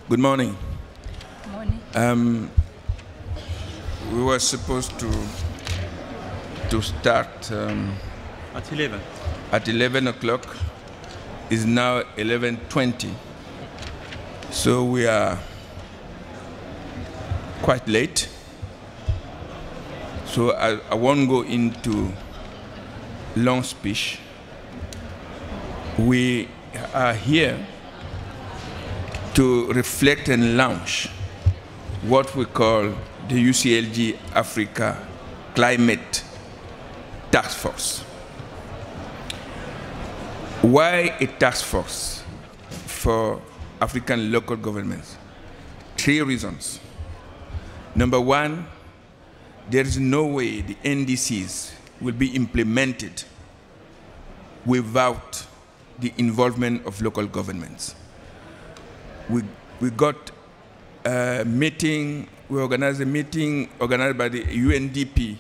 Good morning. Morning. We were supposed to start At 11. at 11 o'clock. It's now 11:20. So we are quite late. So I won't go into long speech. We are here to reflect and launch what we call the UCLG Africa Climate Task Force. Why a task force for African local governments? 3 reasons. Number one, there is no way the NDCs will be implemented without the involvement of local governments. We got a meeting, we organized a meeting organized by the UNDP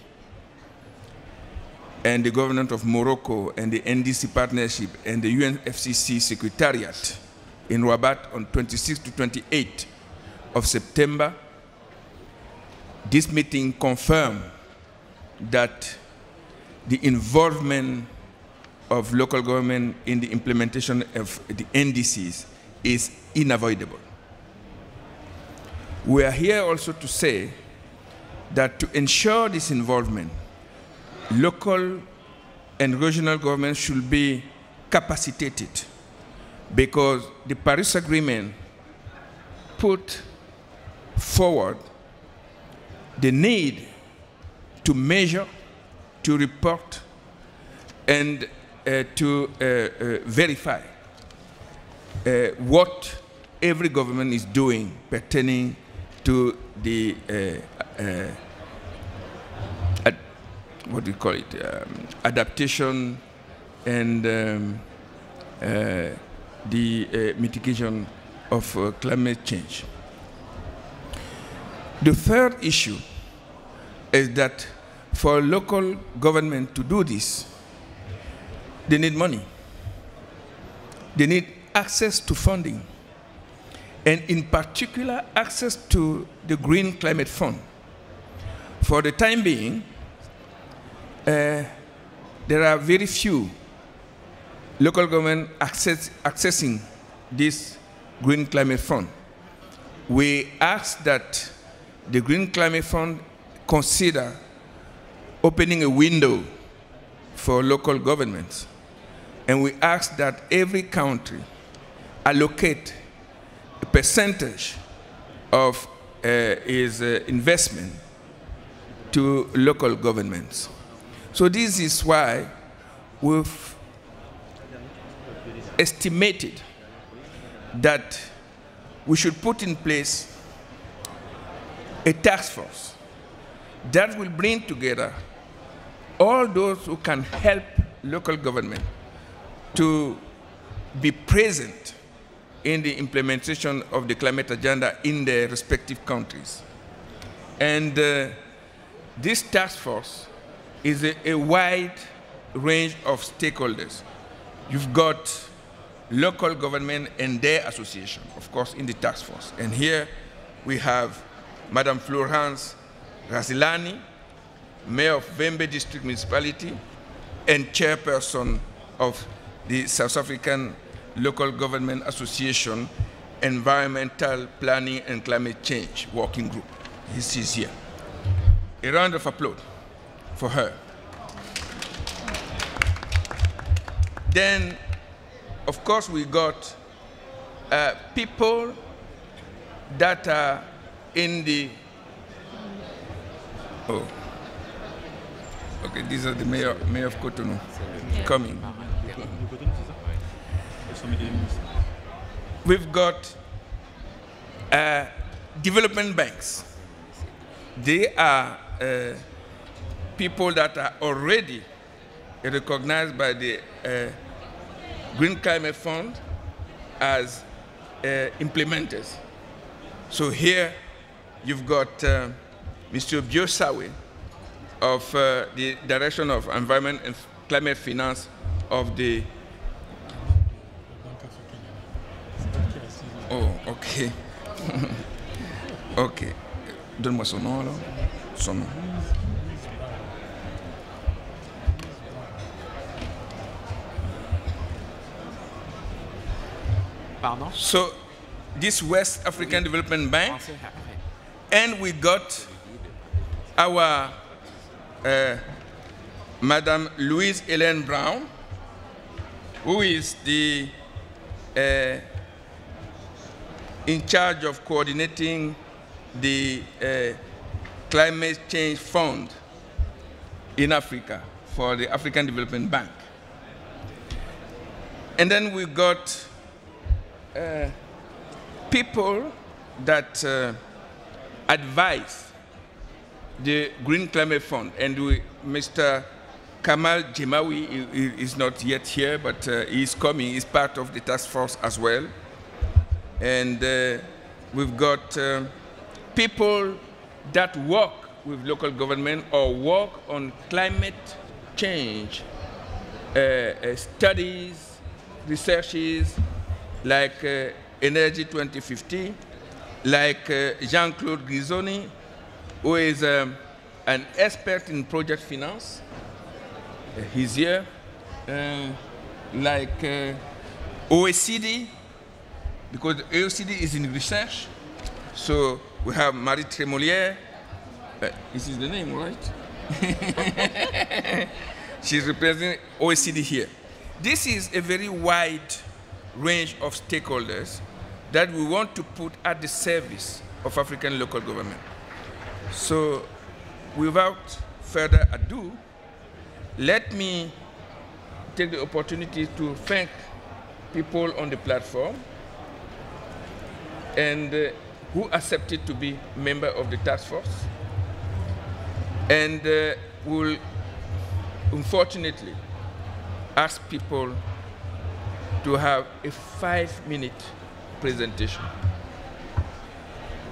and the government of Morocco and the NDC partnership and the UNFCCC secretariat in Rabat on 26 to 28 of September. This meeting confirmed that the involvement of local government in the implementation of the NDCs is unavoidable. We are here also to say that to ensure this involvement, local and regional governments should be capacitated because the Paris Agreement put forward the need to measure, to report, and to verify what every government is doing pertaining to the what do you call it, adaptation and the mitigation of climate change. The third issue is that for local government to do this, they need money. They need access to funding, and in particular, access to the Green Climate Fund. For the time being, there are very few local government accessing this Green Climate Fund. We ask that the Green Climate Fund consider opening a window for local governments. And we ask that every country allocate a percentage of its investment to local governments. So this is why we've estimated that we should put in place a task force that will bring together all those who can help local government to be present in the implementation of the climate agenda in their respective countries. And this task force is a wide range of stakeholders. You've got local government and their association, of course, in the task force. And here we have Madam Florence Razilani, Mayor of Vembe District Municipality, and Chairperson of the South African Local Government Association Environmental Planning and Climate Change Working Group. She's here. A round of applause for her. Then, of course, we got people that are in the, oh, okay, these are the mayor of Cotonou coming. We've got development banks. They are people that are already recognized by the Green Climate Fund as implementers. So here you've got Mr. Biosawe of the Direction of Environment and Climate Finance of the Oh, okay. Ok. Donne-moi son nom alors. Son nom. Pardon? So, this West African Development Bank, and we got our Madame Louise Hélène Brown, who is the in charge of coordinating the Climate Change Fund in Africa for the African Development Bank. And then we got people that advise the Green Climate Fund, and Mr. Kamal Jemawi is not yet here, but he's coming. He's part of the task force as well. And we've got people that work with local government or work on climate change studies, researches, like Energy 2050, like Jean-Claude Grisoni, who is an expert in project finance. He's here. Like OECD, because OECD is in research. So we have Marie Tremolière. This is the name, right? She's representing OECD here. This is a very wide range of stakeholders that we want to put at the service of African local government. So without further ado, let me take the opportunity to thank people on the platform and who accepted to be member of the task force. And will unfortunately ask people to have a 5-minute presentation.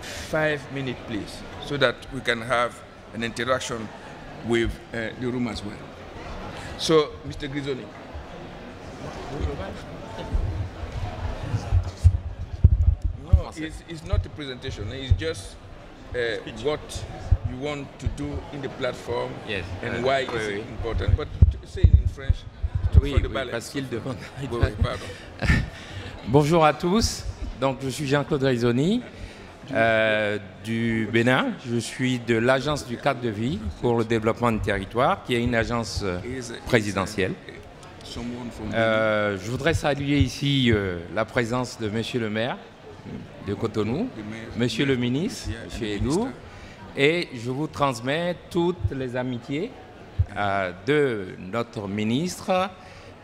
5 minutes, please, so that we can have an interaction with the room as well. So, Mr. Grisoni. No, it's not a presentation. It's just what you want to do in the platform, yes, and why it's important. But say it in French. Oui, parce qu'il demande. Oui, pardon. Bonjour à tous. Donc, je suis Jean-Claude Grisoni du Bénin. Je suis de l'Agence du cadre de vie pour le développement du territoire, qui est une agence présidentielle. Je voudrais saluer ici la présence de Monsieur le maire de Cotonou, Monsieur le ministre, Monsieur Edou, et je vous transmets toutes les amitiés de notre ministre,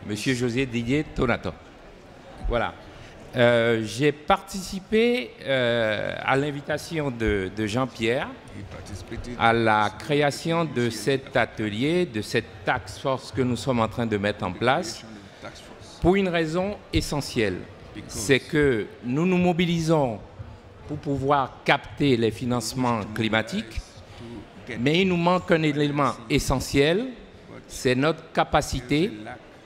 Monsieur José Didier Tonato. Voilà. J'ai participé à l'invitation de Jean-Pierre à la création de cet atelier, de cette task force que nous sommes en train de mettre en place, pour une raison essentielle. C'est que nous nous mobilisons pour pouvoir capter les financements climatiques, mais il nous manque un élément essentiel, c'est notre capacité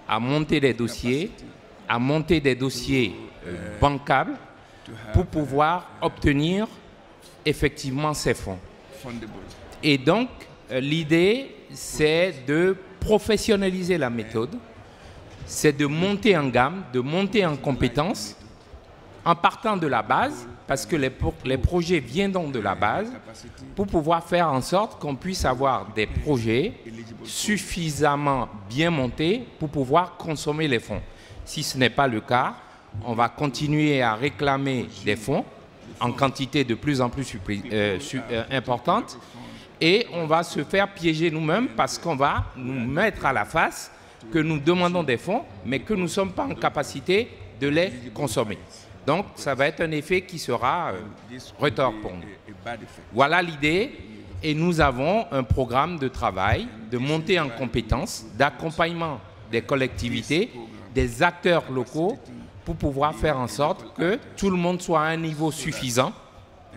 à monter des dossiers, bancables pour pouvoir obtenir effectivement ces fonds. Et donc, l'idée, c'est de professionnaliser la méthode, c'est de monter en gamme, de monter en compétences, en partant de la base, parce que les projets viennent donc de la base, pour pouvoir faire en sorte qu'on puisse avoir des projets suffisamment bien montés pour pouvoir consommer les fonds. Si ce n'est pas le cas, on va continuer à réclamer des fonds en quantité de plus en plus importante et on va se faire piéger nous-mêmes parce qu'on va nous mettre à la face que nous demandons des fonds mais que nous ne sommes pas en capacité de les consommer. Donc ça va être un effet qui sera retort pour nous. Voilà l'idée et nous avons un programme de travail, de montée en compétences, d'accompagnement des collectivités, des acteurs locaux pour pouvoir faire en sorte que tout le monde soit à un niveau suffisant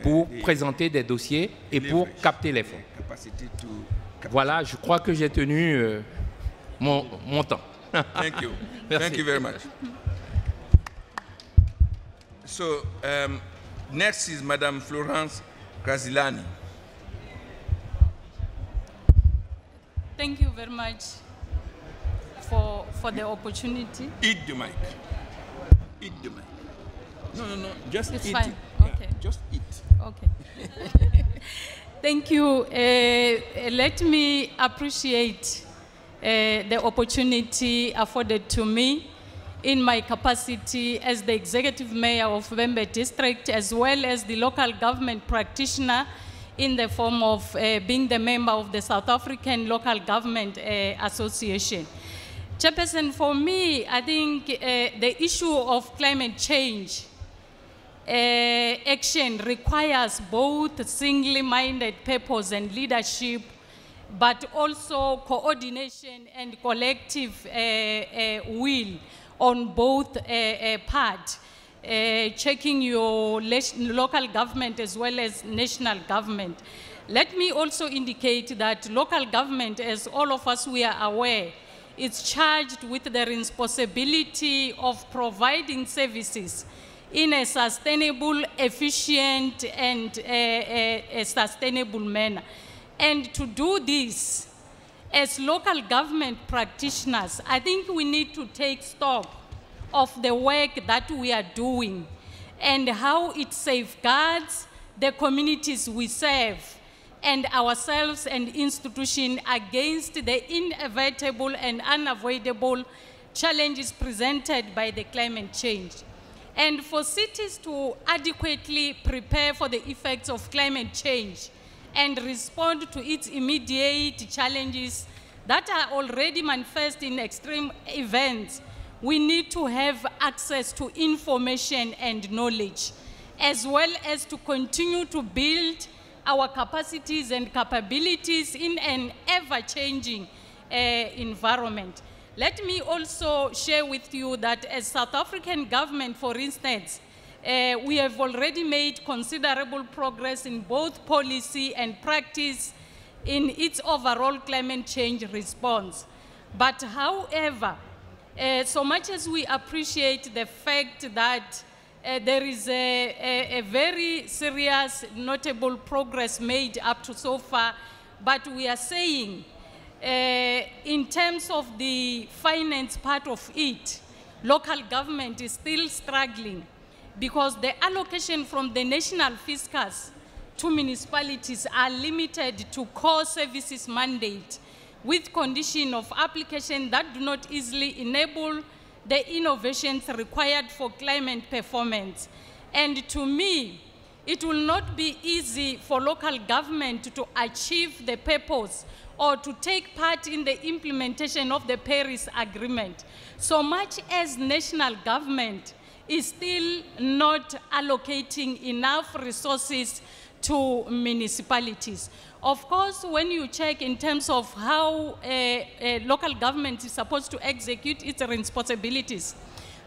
pour présenter des dossiers et pour capter les fonds. Voilà, je crois que j'ai tenu mon temps. Thank you. Thank you very much. So Next is Madame Florence Krasilani. Thank you very much for the opportunity. Eat the mic. Eat the mic. No. Just it's eat fine. it. Yeah, Okay. just eat. Okay. Thank you. Let me appreciate the opportunity afforded to me in my capacity as the Executive Mayor of Vhembe District, as well as the local government practitioner in the form of being the member of the South African Local Government Association. Chairperson, for me, I think the issue of climate change action requires both single-minded purpose and leadership, but also coordination and collective will on both parts, checking your local government as well as national government. Let me also indicate that local government, as all of us we are aware, is charged with the responsibility of providing services in a sustainable, efficient, and a sustainable manner. And to do this, as local government practitioners, I think we need to take stock of the work that we are doing and how it safeguards the communities we serve and ourselves and institutions against the inevitable and unavoidable challenges presented by the climate change. And for cities to adequately prepare for the effects of climate change and respond to its immediate challenges that are already manifest in extreme events, we need to have access to information and knowledge, as well as to continue to build our capacities and capabilities in an ever-changing environment. Let me also share with you that as South African government, for instance, we have already made considerable progress in both policy and practice in its overall climate change response. But however, so much as we appreciate the fact that there is a very serious, notable progress made up to so far, but we are saying in terms of the finance part of it, local government is still struggling because the allocation from the national fiscus to municipalities are limited to core services mandate with condition of application that do not easily enable the innovations required for climate performance. And to me, it will not be easy for local government to achieve the purpose or to take part in the implementation of the Paris Agreement, so much as national government is still not allocating enough resources to municipalities. Of course, when you check in terms of how a local government is supposed to execute its responsibilities,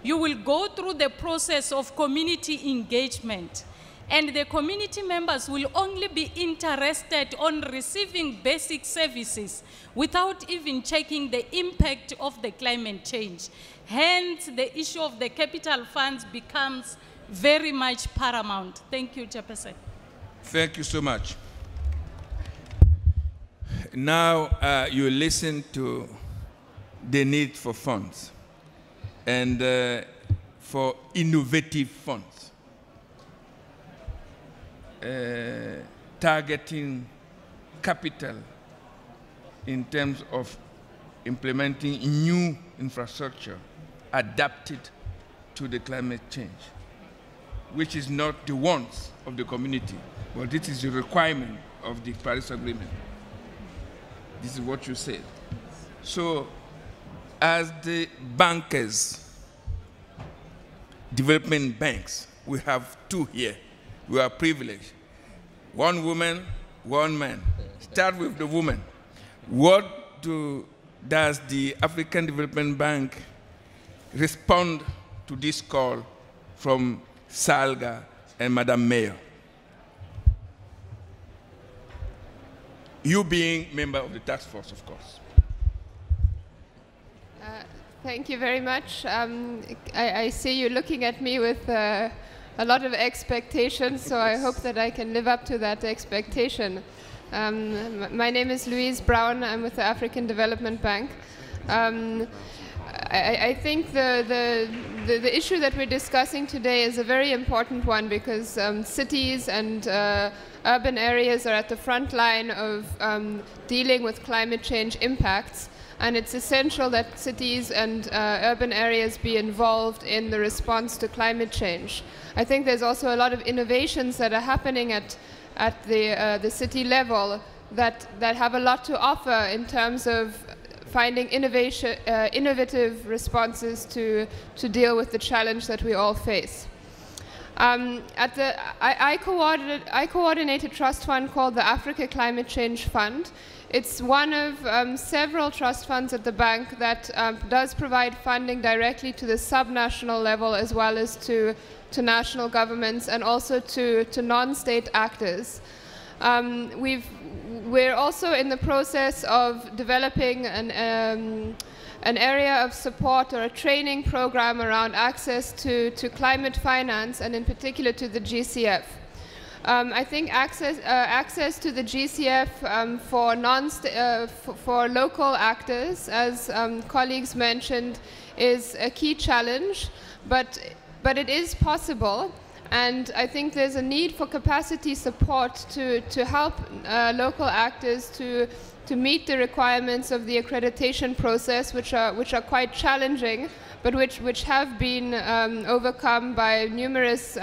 you will go through the process of community engagement. And the community members will only be interested on receiving basic services without even checking the impact of the climate change. Hence, the issue of the capital funds becomes very much paramount. Thank you, Chairperson. Thank you so much. Now you listen to the need for funds and for innovative funds. Targeting capital in terms of implementing new infrastructure adapted to the climate change, which is not the wants of the community, but it is the requirement of the Paris Agreement. This is what you said. So, as the bankers, development banks, we have two here. We are privileged. One woman, one man. Start with the woman. What does the African Development Bank respond to this call from Salga and Madam Mayor? You being member of the task force, of course. Thank you very much. I see you looking at me with a lot of expectations, so I hope that I can live up to that expectation. My name is Louise Brown. I'm with the African Development Bank. I think the issue that we're discussing today is a very important one because cities and urban areas are at the front line of dealing with climate change impacts, and it's essential that cities and urban areas be involved in the response to climate change. I think there's also a lot of innovations that are happening at the city level that have a lot to offer in terms of finding innovative responses to deal with the challenge that we all face. I coordinate a trust fund called the Africa Climate Change Fund. It's one of several trust funds at the bank that does provide funding directly to the subnational level as well as to national governments and also to non-state actors. We're also in the process of developing an area of support or a training program around access to climate finance and in particular to the GCF. I think access to the GCF for local actors, as colleagues mentioned, is a key challenge, but it is possible. And I think there's a need for capacity support to help local actors to meet the requirements of the accreditation process, which are quite challenging, but which have been overcome by numerous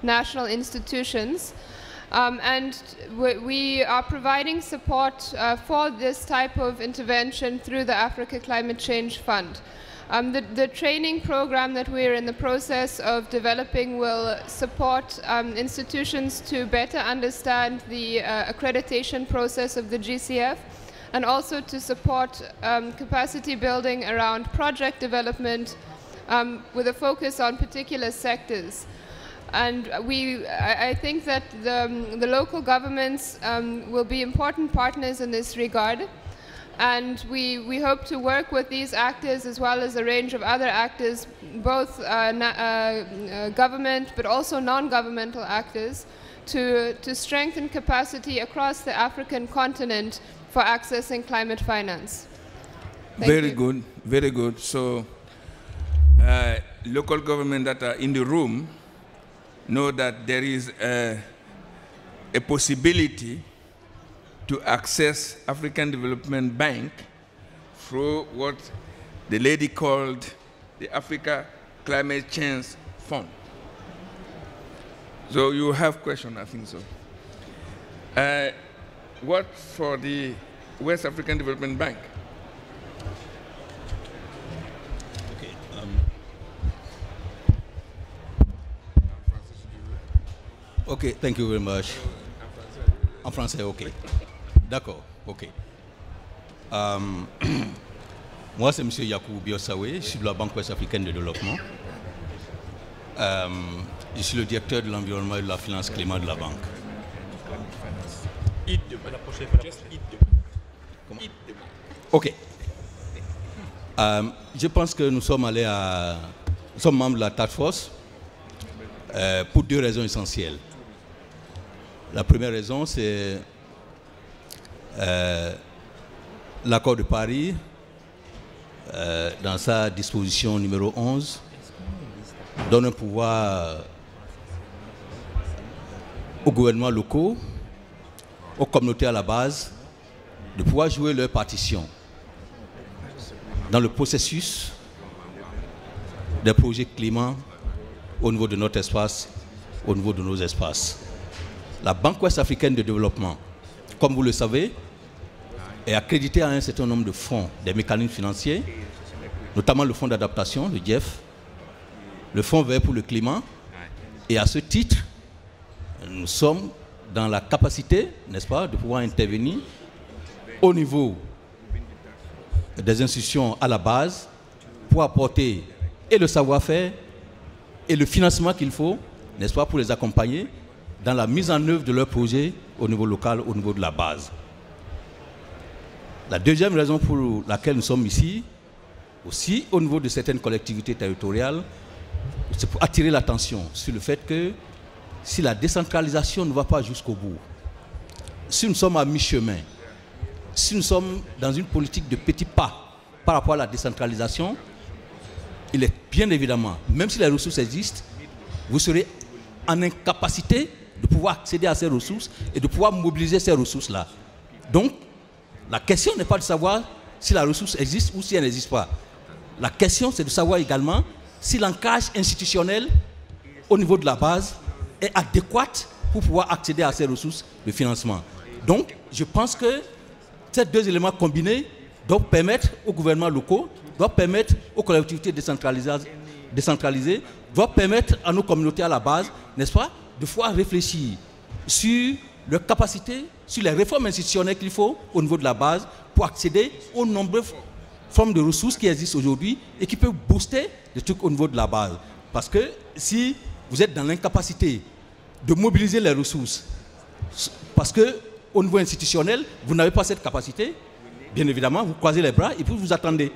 national institutions. And we are providing support for this type of intervention through the Africa Climate Change Fund. The training program that we're in the process of developing will support institutions to better understand the accreditation process of the GCF and also to support capacity building around project development with a focus on particular sectors. And I think that the local governments will be important partners in this regard. And we hope to work with these actors as well as a range of other actors, both government but also non-governmental actors, to strengthen capacity across the African continent for accessing climate finance. Very good, very good. So local government that are in the room know that there is a possibility to access African Development Bank through what the lady called the Africa Climate Change Fund. So you have questions, I think so. What for the West African Development Bank? Okay. Okay, thank you very much. En français, ok. D'accord, ok. Moi, c'est M. Yakou Biossawe, je suis de la Banque Ouest Africaine de Développement. Je suis le directeur de l'environnement et de la finance climat de la banque. Ok. Je pense que nous sommes membres de la task force pour deux raisons essentielles. La première raison, c'est l'accord de Paris, dans sa disposition numéro 11, donne un pouvoir aux gouvernements locaux, aux communautés à la base, de pouvoir jouer leur partition dans le processus des projets climat au niveau de notre espace, au niveau de nos espaces. La Banque Ouest Africaine de Développement, comme vous le savez, est accréditée à un certain nombre de fonds, des mécanismes financiers, notamment le fonds d'adaptation, le GEF, le fonds vert pour le climat, et à ce titre, nous sommes dans la capacité, n'est-ce pas, de pouvoir intervenir au niveau des institutions à la base pour apporter et le savoir-faire et le financement qu'il faut, n'est-ce pas, pour les accompagner dans la mise en œuvre de leurs projets au niveau local, au niveau de la base. La deuxième raison pour laquelle nous sommes ici, aussi au niveau de certaines collectivités territoriales, c'est pour attirer l'attention sur le fait que si la décentralisation ne va pas jusqu'au bout, si nous sommes à mi-chemin, si nous sommes dans une politique de petits pas par rapport à la décentralisation, il est bien évidemment, même si les ressources existent, vous serez en incapacité de pouvoir accéder à ces ressources et de pouvoir mobiliser ces ressources-là. Donc, la question n'est pas de savoir si la ressource existe ou si elle n'existe pas. La question, c'est de savoir également si l'ancrage institutionnel au niveau de la base est adéquat pour pouvoir accéder à ces ressources de financement. Donc, je pense que ces deux éléments combinés doivent permettre aux gouvernements locaux, doivent permettre aux collectivités décentralisées, doivent permettre à nos communautés à la base, n'est-ce pas, de pouvoir réfléchir sur leurs capacités, sur les réformes institutionnelles qu'il faut au niveau de la base pour accéder aux nombreuses formes de ressources qui existent aujourd'hui et qui peuvent booster les trucs au niveau de la base. Parce que si vous êtes dans l'incapacité de mobiliser les ressources, parce qu'au niveau institutionnel, vous n'avez pas cette capacité, bien évidemment, vous croisez les bras et puis vous attendez.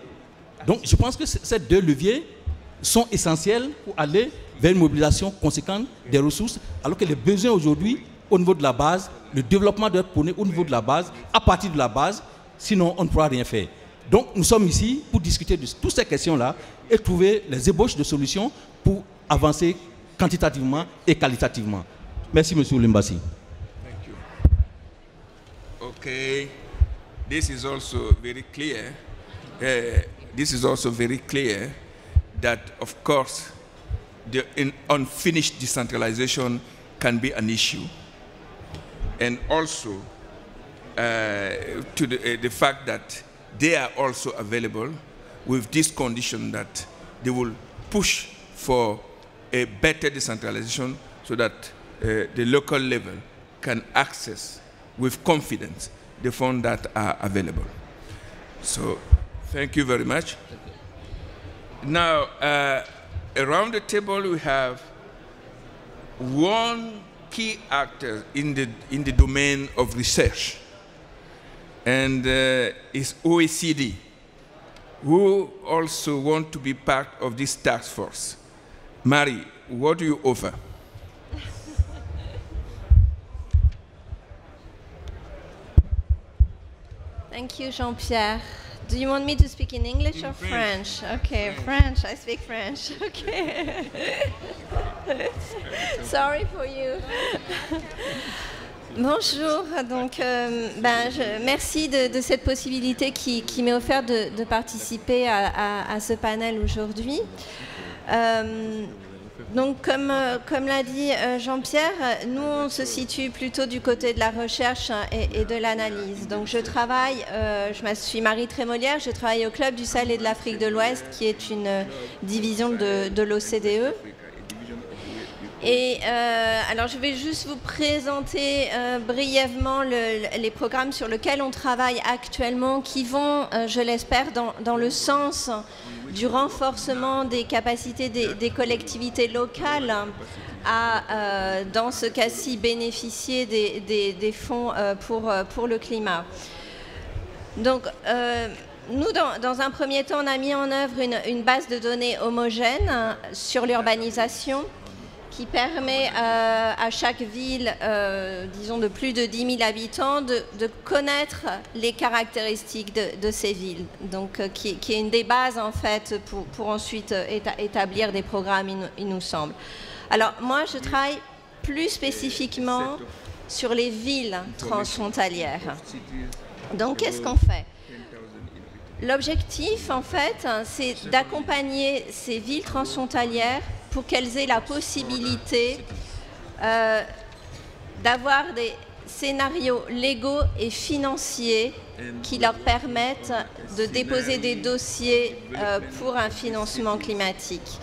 Donc je pense que ces deux leviers sont essentiels pour aller vers une mobilisation conséquente des ressources, alors que les besoins aujourd'hui, au niveau de la base, le développement doit être prôné au niveau de la base, à partir de la base, sinon on ne pourra rien faire. Donc nous sommes ici pour discuter de toutes ces questions-là et trouver les ébauches de solutions pour avancer quantitativement et qualitativement. Merci, M. Limbassi. Thank you. Okay, this is also very clear. That, of course, the unfinished decentralization can be an issue. And also to the fact that they are also available with this condition that they will push for a better decentralization so that the local level can access with confidence the funds that are available. So thank you very much. Now, around the table we have one key actor in the domain of research, and is OECD, who also want to be part of this task force. Marie, what do you offer? Thank you, Jean-Pierre. Do you want me to speak in English or French? Okay, French. I speak French. Okay. Sorry for you. Bonjour. Donc, merci de cette possibilité qui m'est offerte de participer à ce panel aujourd'hui. Donc, comme l'a dit Jean-Pierre, nous, on se situe plutôt du côté de la recherche et de l'analyse. Donc, je suis Marie Trémolière, je travaille au Club du Sahel et de l'Afrique de l'Ouest, qui est une division de l'OCDE. Et alors, je vais juste vous présenter brièvement les programmes sur lesquels on travaille actuellement, qui vont, je l'espère, dans le sens du renforcement des capacités des collectivités locales à, dans ce cas-ci, bénéficier des fonds pour le climat. Donc, nous, dans un premier temps, on a mis en œuvre une base de données homogène sur l'urbanisation qui permet à chaque ville, disons de plus de 10 000 habitants, de connaître les caractéristiques de ces villes. Donc, qui est une des bases, en fait, pour ensuite établir des programmes, il nous semble. Alors, moi, je travaille plus spécifiquement sur les villes transfrontalières. Donc, qu'est-ce qu'on fait? L'objectif, en fait, c'est d'accompagner ces villes transfrontalières pour qu'elles aient la possibilité d'avoir des scénarios légaux et financiers qui leur permettent de déposer des dossiers pour un financement climatique.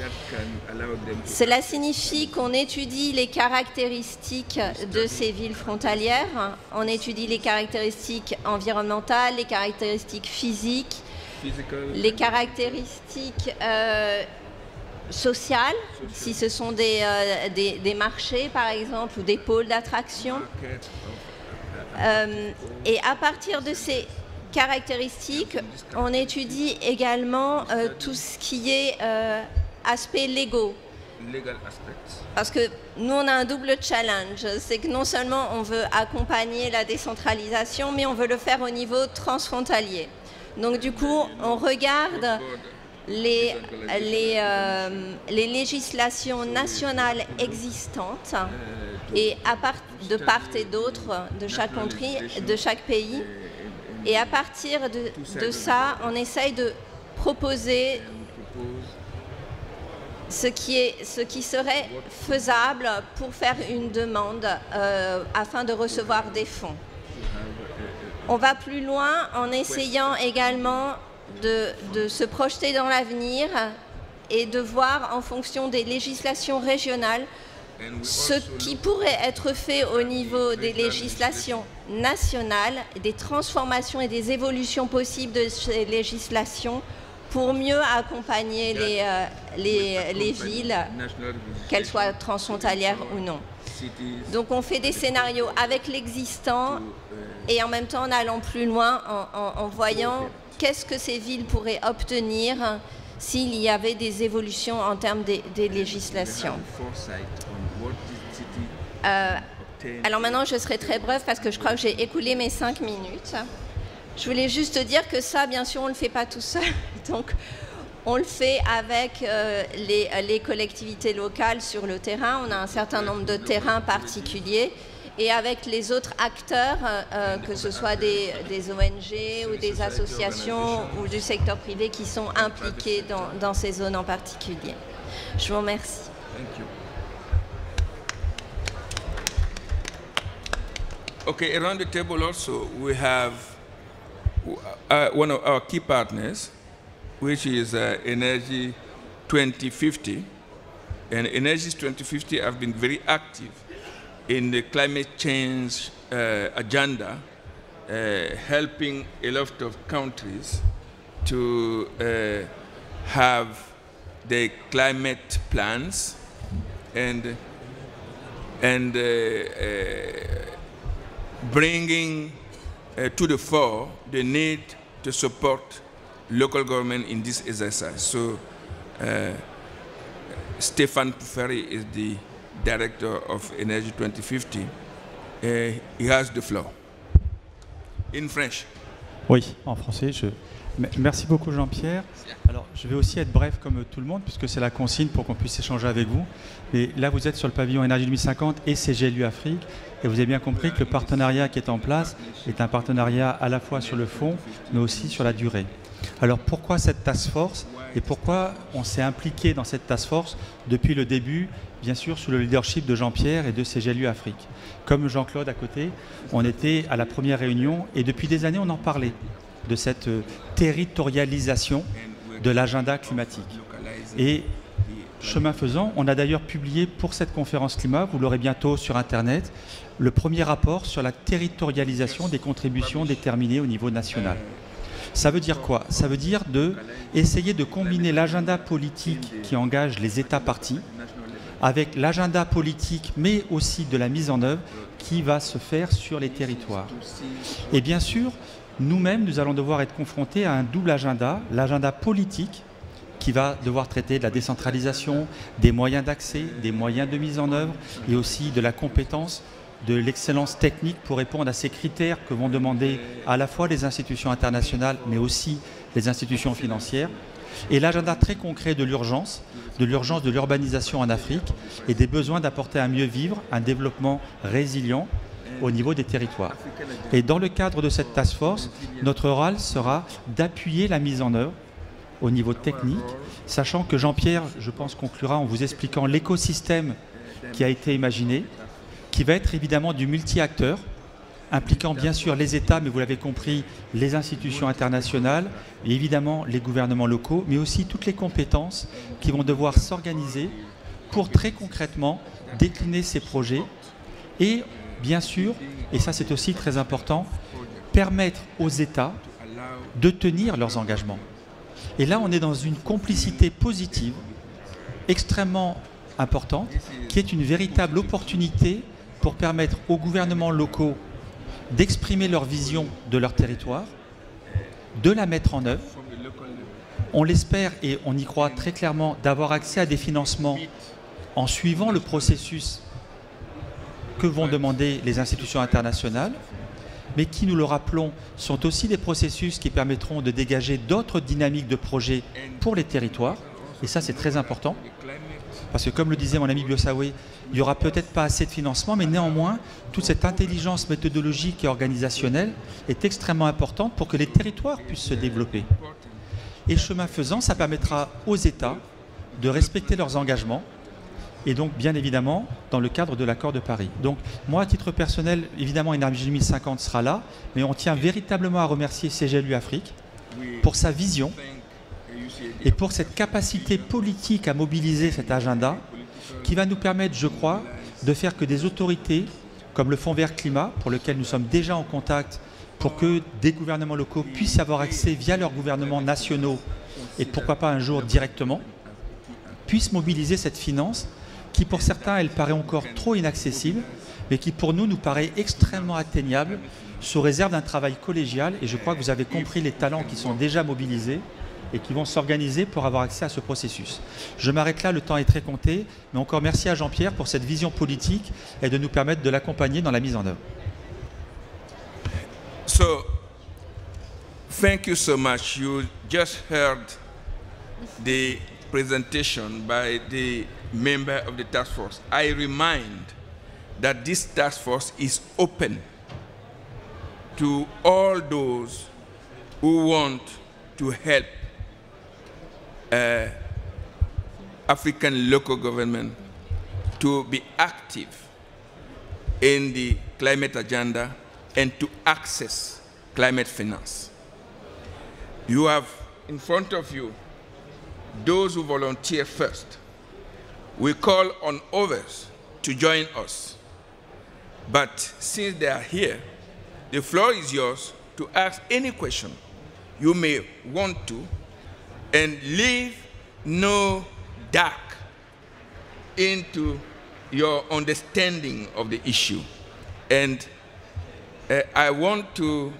Cela signifie qu'on étudie les caractéristiques de ces villes frontalières, on étudie les caractéristiques environnementales, les caractéristiques physiques, les caractéristiques sociales, si ce sont des marchés par exemple ou des pôles d'attraction. Et à partir de ces caractéristiques, on étudie également tout ce qui est aspects légaux. Parce que nous, on a un double challenge. C'est que non seulement on veut accompagner la décentralisation, mais on veut le faire au niveau transfrontalier. Donc du coup, on regarde les législations nationales existantes et de part et d'autre de chaque pays. Et à partir de ça, on essaye de proposer ce qui serait faisable pour faire une demande afin de recevoir des fonds. On va plus loin en essayant également de se projeter dans l'avenir et de voir en fonction des législations régionales ce qui pourrait être fait au niveau des législations nationales, des transformations et des évolutions possibles de ces législations pour mieux accompagner les villes, qu'elles soient transfrontalières ou non. Donc on fait des scénarios avec l'existant et en même temps en allant plus loin, en voyant qu'est-ce que ces villes pourraient obtenir s'il y avait des évolutions en termes des législations. Alors maintenant, je serai très brève parce que je crois que j'ai écoulé mes 5 minutes. Je voulais juste dire que ça, bien sûr, on ne le fait pas tout seul. Donc, on le fait avec les collectivités locales sur le terrain. On a un certain nombre de terrains particuliers. Et avec les autres acteurs, que ce soit des ONG ou des associations ou du secteur privé qui sont impliqués dans ces zones en particulier. Je vous remercie. Okay, around the table also we have one of our key partners, which is Energy 2050. And Energy 2050 have been very active in the climate change agenda, helping a lot of countries to have their climate plans and bringing to the fore the need to support local government in this exercise. So Stéphane Poufari is the director of Energy 2050. He has the floor. In French. Oui, en français. Merci beaucoup Jean-Pierre. Alors, je vais aussi être bref comme tout le monde, puisque c'est la consigne pour qu'on puisse échanger avec vous. Mais là, vous êtes sur le pavillon Énergie 2050 et CGLU Afrique. Et vous avez bien compris que le partenariat qui est en place est un partenariat à la fois sur le fond, mais aussi sur la durée. Alors, pourquoi cette task force et pourquoi on s'est impliqué dans cette task force depuis le début, bien sûr, sous le leadership de Jean-Pierre et de CGLU Afrique. Comme Jean-Claude à côté, on était à la première réunion et depuis des années, on en parlait de cette territorialisation de l'agenda climatique. Et chemin faisant, on a d'ailleurs publié pour cette conférence climat, vous l'aurez bientôt sur Internet, le premier rapport sur la territorialisation des contributions déterminées au niveau national. Ça veut dire quoi? Ça veut dire essayer de combiner l'agenda politique qui engage les États parties avec l'agenda politique, mais aussi de la mise en œuvre qui va se faire sur les territoires. Et bien sûr, nous-mêmes, nous allons devoir être confrontés à un double agenda, l'agenda politique qui va devoir traiter de la décentralisation, des moyens d'accès, des moyens de mise en œuvre et aussi de la compétence, de l'excellence technique pour répondre à ces critères que vont demander à la fois les institutions internationales mais aussi les institutions financières. Et l'agenda très concret de l'urgence de l'urbanisation en Afrique et des besoins d'apporter un mieux vivre, un développement résilient au niveau des territoires. Et dans le cadre de cette task force, notre rôle sera d'appuyer la mise en œuvre au niveau technique, sachant que Jean-Pierre, je pense, conclura en vous expliquant l'écosystème qui a été imaginé, qui va être évidemment du multi-acteur, impliquant bien sûr les États, mais vous l'avez compris, les institutions internationales, et évidemment les gouvernements locaux, mais aussi toutes les compétences qui vont devoir s'organiser pour très concrètement décliner ces projets et bien sûr, et ça c'est aussi très important, permettre aux États de tenir leurs engagements. Et là, on est dans une complicité positive, extrêmement importante, qui est une véritable opportunité pour permettre aux gouvernements locaux d'exprimer leur vision de leur territoire, de la mettre en œuvre. On l'espère et on y croit très clairement d'avoir accès à des financements en suivant le processus que vont demander les institutions internationales, mais qui, nous le rappelons, sont aussi des processus qui permettront de dégager d'autres dynamiques de projets pour les territoires. Et ça, c'est très important. Parce que, comme le disait mon ami Biosawé, il n'y aura peut-être pas assez de financement, mais néanmoins, toute cette intelligence méthodologique et organisationnelle est extrêmement importante pour que les territoires puissent se développer. Et chemin faisant, ça permettra aux États de respecter leurs engagements, et donc, bien évidemment, dans le cadre de l'accord de Paris. Donc, moi, à titre personnel, évidemment, Énergie 2050 sera là, mais on tient véritablement à remercier CGLU Afrique pour sa vision et pour cette capacité politique à mobiliser cet agenda qui va nous permettre, je crois, de faire que des autorités comme le Fonds vert climat, pour lequel nous sommes déjà en contact, pour que des gouvernements locaux puissent y avoir accès via leurs gouvernements nationaux et pourquoi pas un jour directement, puissent mobiliser cette finance qui pour certains, elle paraît encore trop inaccessible, mais qui pour nous paraît extrêmement atteignable sous réserve d'un travail collégial. Et je crois que vous avez compris les talents qui sont déjà mobilisés et qui vont s'organiser pour avoir accès à ce processus. Je m'arrête là, le temps est très compté, mais encore merci à Jean-Pierre pour cette vision politique et de nous permettre de l'accompagner dans la mise en œuvre. So, thank you so much. You just heard the presentation by the member of the task force. I remind that this task force is open to all those who want to help African local government to be active in the climate agenda and to access climate finance. You have in front of you those who volunteer first. We call on others to join us. But since they are here, the floor is yours to ask any question you may want to, and leave no dark into your understanding of the issue. And I want to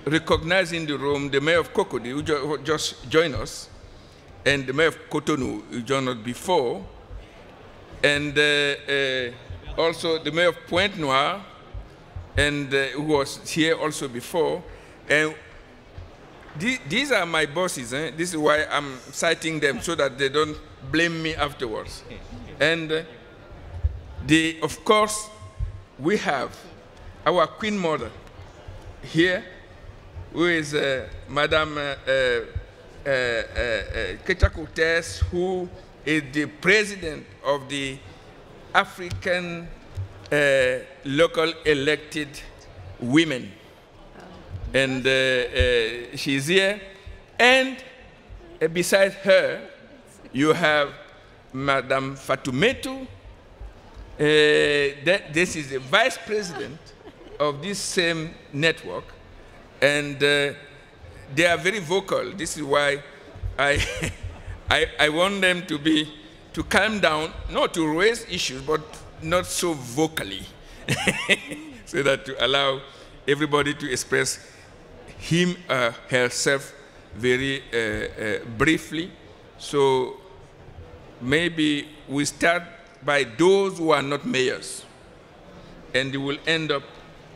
recognize in the room the mayor of Cocody, who just joined us, and the mayor of Cotonou, who joined us before, and also the mayor of Pointe-Noire, and who was here also before. And these are my bosses. This is why I'm citing them, so that they don't blame me afterwards. And of course, we have our Queen Mother here, who is Madame Kecha-Cortez, who is the president of the African local elected women. And she's here. And beside her, you have Madame Fatoumata. This is the vice president of this same network. And they are very vocal. This is why I want them to calm down, not to raise issues, but not so vocally, so that to allow everybody to express herself very briefly. So maybe we start by those who are not mayors, and we will end up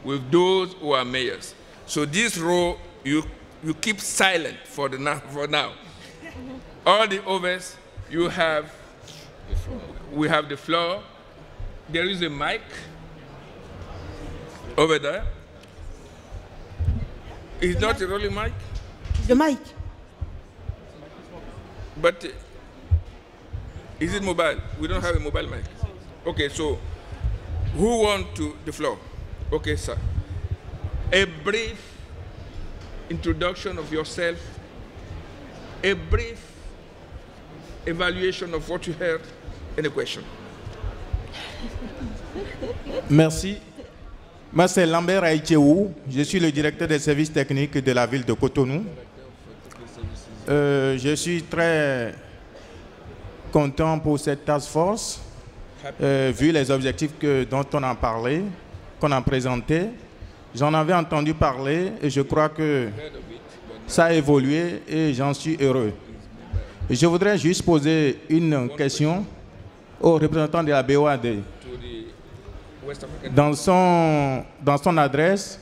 with those who are mayors. So this row, you keep silent for now. All the others, we have the floor. There is a mic over there. It's not a rolling mic? The mic. But is it mobile? We don't have a mobile mic. Okay, so who wants the floor? Okay, sir. A brief introduction of yourself, a brief evaluation of what you heard, and a question. Merci. Moi, c'est Lambert Aïtcheou. Je suis le directeur des services techniques de la ville de Cotonou. Je suis très content pour cette task force, vu les objectifs dont on a parlé, qu'on a présentés. J'en avais entendu parler et je crois que ça a évolué et j'en suis heureux. Je voudrais juste poser une question au représentant de la BOAD. Dans son adresse,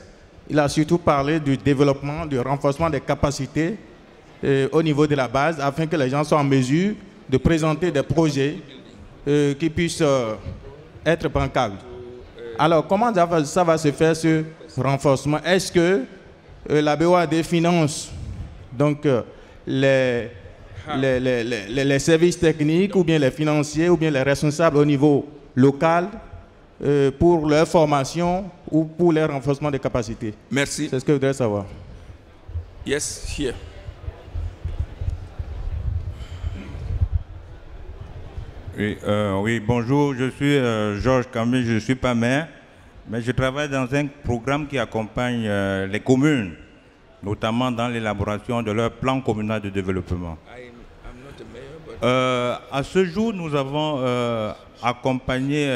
il a surtout parlé du développement, du renforcement des capacités au niveau de la base, afin que les gens soient en mesure de présenter des projets qui puissent être bancables. Alors, comment ça va se faire, ce renforcement? Est-ce que la BOAD finance donc, les services techniques, ou bien les financiers, ou bien les responsables au niveau local pour leur formation ou pour leur renforcement des capacités? Merci. C'est ce que je voudrais savoir. Yes, here. Oui, bonjour, je suis Georges Camille, je ne suis pas maire, mais je travaille dans un programme qui accompagne les communes, notamment dans l'élaboration de leur plan communal de développement. À ce jour, nous avons accompagné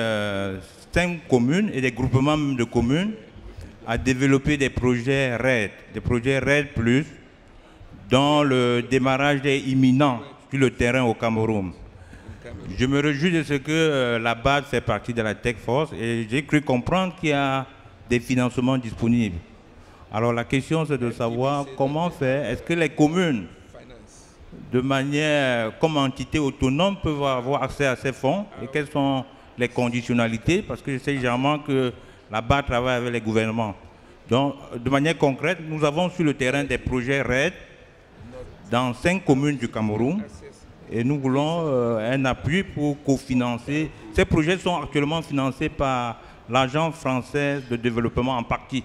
5 communes et des groupements de communes à développer des projets RED+, dont le démarrage est imminent sur le terrain au Cameroun. Je me réjouis de ce que la base fait partie de la Tech Force et j'ai cru comprendre qu'il y a des financements disponibles. Alors la question c'est de savoir comment faire. Est-ce que les communes, de manière comme entité autonome, peuvent avoir accès à ces fonds et quelles sont les conditionnalités? Parce que je sais généralement que la BAD travaille avec les gouvernements. Donc de manière concrète, nous avons sur le terrain des projets RED dans 5 communes du Cameroun. Et nous voulons un appui pour cofinancer. Ces projets sont actuellement financés par l'Agence française de développement en partie.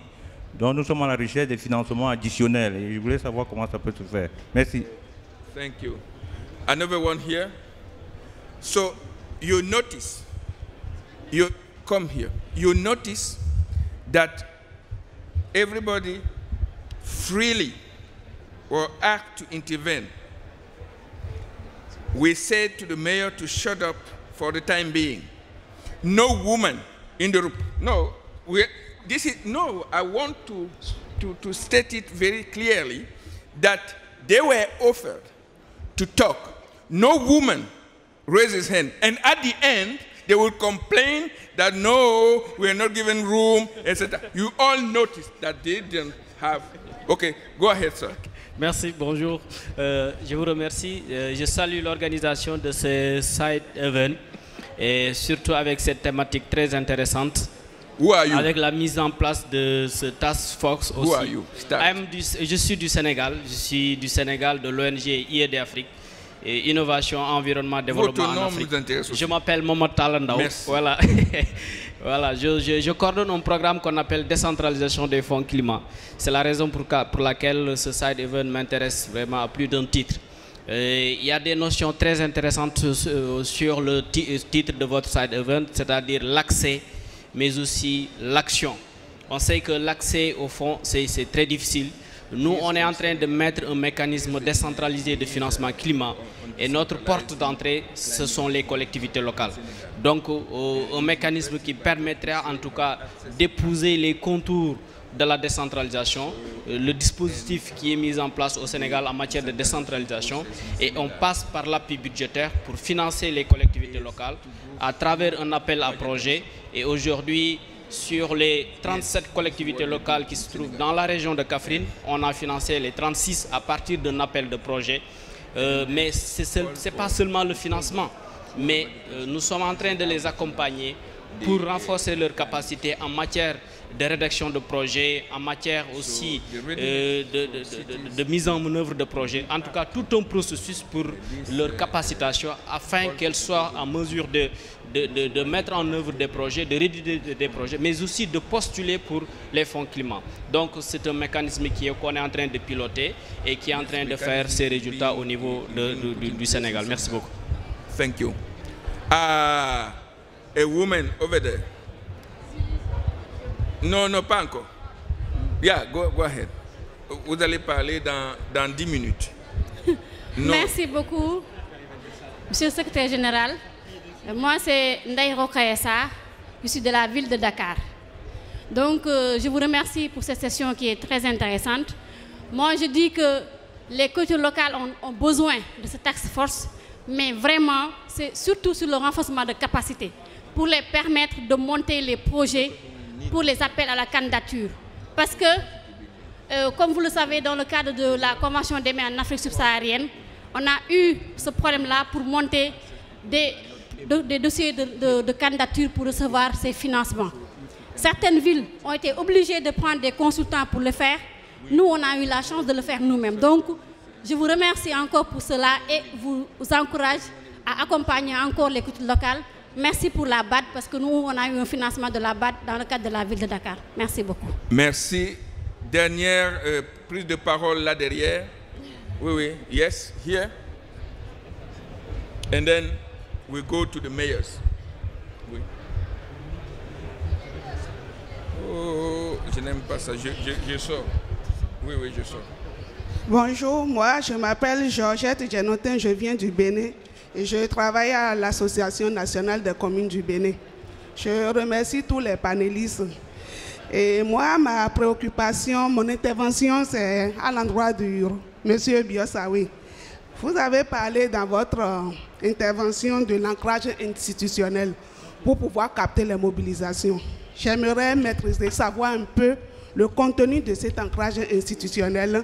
Donc nous sommes à la recherche des financements additionnels. Et je voulais savoir comment ça peut se faire. Merci. Thank you. Another one here. So you notice, you come here, you notice that everybody freely will act to intervene. We said to the mayor to shut up for the time being. No woman in the no. I want to state it very clearly that they were offered to talk. No woman raised his hand, and at the end they will complain that no, we are not given room, etc. You all noticed that they didn't have. Okay, go ahead, sir. Merci, bonjour. Je vous remercie. Je salue l'organisation de ce side event et surtout avec cette thématique très intéressante. Who are you? Avec la mise en place de ce task force aussi. Who are you? Je suis du Sénégal. Je suis du Sénégal de l'ONG IED Afrique. Et Innovation, Environnement, Développement en Afrique. Je m'appelle Momad Talandao. Voilà. Voilà, je coordonne un programme qu'on appelle décentralisation des fonds climat. C'est la raison pour laquelle ce side event m'intéresse vraiment à plus d'un titre. Il y a des notions très intéressantes sur le titre de votre side event, c'est-à-dire l'accès, mais aussi l'action. On sait que l'accès au fond, c'est très difficile. Nous, on est en train de mettre un mécanisme décentralisé de financement climat et notre porte d'entrée, ce sont les collectivités locales. Donc, un mécanisme qui permettra en tout cas d'épouser les contours de la décentralisation, le dispositif qui est mis en place au Sénégal en matière de décentralisation, et on passe par l'appui budgétaire pour financer les collectivités locales à travers un appel à projet. Et aujourd'hui, sur les 37 collectivités locales qui se trouvent dans la région de Kaffrine, on a financé les 36 à partir d'un appel de projet. Mais ce n'est pas seulement le financement, mais nous sommes en train de les accompagner pour renforcer leurs capacités en matière de rédaction de projets, en matière aussi de mise en œuvre de projets. En tout cas, tout un processus pour leur capacitation afin qu'elles soient en mesure de mettre en œuvre des projets, de rédiger des projets, mais aussi de postuler pour les fonds climat. Donc, c'est un mécanisme qu'on est en train de piloter et qui est en train de faire ses résultats au niveau du Sénégal. Merci beaucoup. Thank you. A woman over there. Non, pas encore. Yeah, go ahead. Vous allez parler dans 10 minutes. Merci beaucoup, Monsieur le Secrétaire Général. Moi, c'est Ndaye Rokhaya, je suis de la ville de Dakar. Donc, je vous remercie pour cette session qui est très intéressante. Moi, je dis que les cultures locales ont besoin de cette task force, mais vraiment, c'est surtout sur le renforcement de capacités pour les permettre de monter les projets pour les appels à la candidature. Parce que, comme vous le savez, dans le cadre de la Convention des maires en Afrique subsaharienne, on a eu ce problème-là pour monter des dossiers de candidature pour recevoir ces financements. Certaines villes ont été obligées de prendre des consultants pour le faire. Nous, on a eu la chance de le faire nous-mêmes. Donc, je vous remercie encore pour cela et vous encourage à accompagner encore les cultures locales. Merci pour la BAD, parce que nous, on a eu un financement de la BAD dans le cadre de la ville de Dakar. Merci beaucoup. Merci. Dernière prise de parole là derrière. Oui, oui. Yes, here. And then we go to the mayors. Oui. Oh, je n'aime pas ça. Je sors. Oui, oui, je sors. Bonjour, moi je m'appelle Georgette Genotin, je viens du Bénin et je travaille à l'Association nationale des communes du Bénin. Je remercie tous les panélistes. Et moi, ma préoccupation, mon intervention, c'est à l'endroit du monsieur Biosawi. Vous avez parlé dans votre intervention de l'ancrage institutionnel pour pouvoir capter les mobilisations. J'aimerais maîtriser, savoir un peu le contenu de cet ancrage institutionnel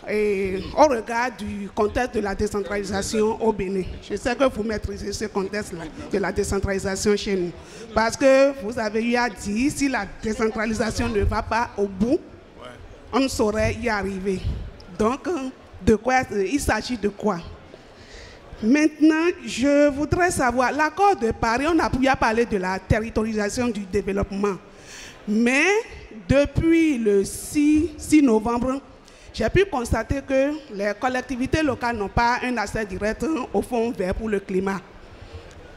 et au regard du contexte de la décentralisation au Bénin. Je sais que vous maîtrisez ce contexte-là de la décentralisation chez nous. Parce que vous avez eu à dire, si la décentralisation ne va pas au bout, on ne saurait y arriver. Donc, de quoi il s'agit de quoi? Maintenant, je voudrais savoir, l'accord de Paris, on a pu parler de la territorialisation du développement. Mais depuis le 6 novembre, j'ai pu constater que les collectivités locales n'ont pas un accès direct au fonds vert pour le climat.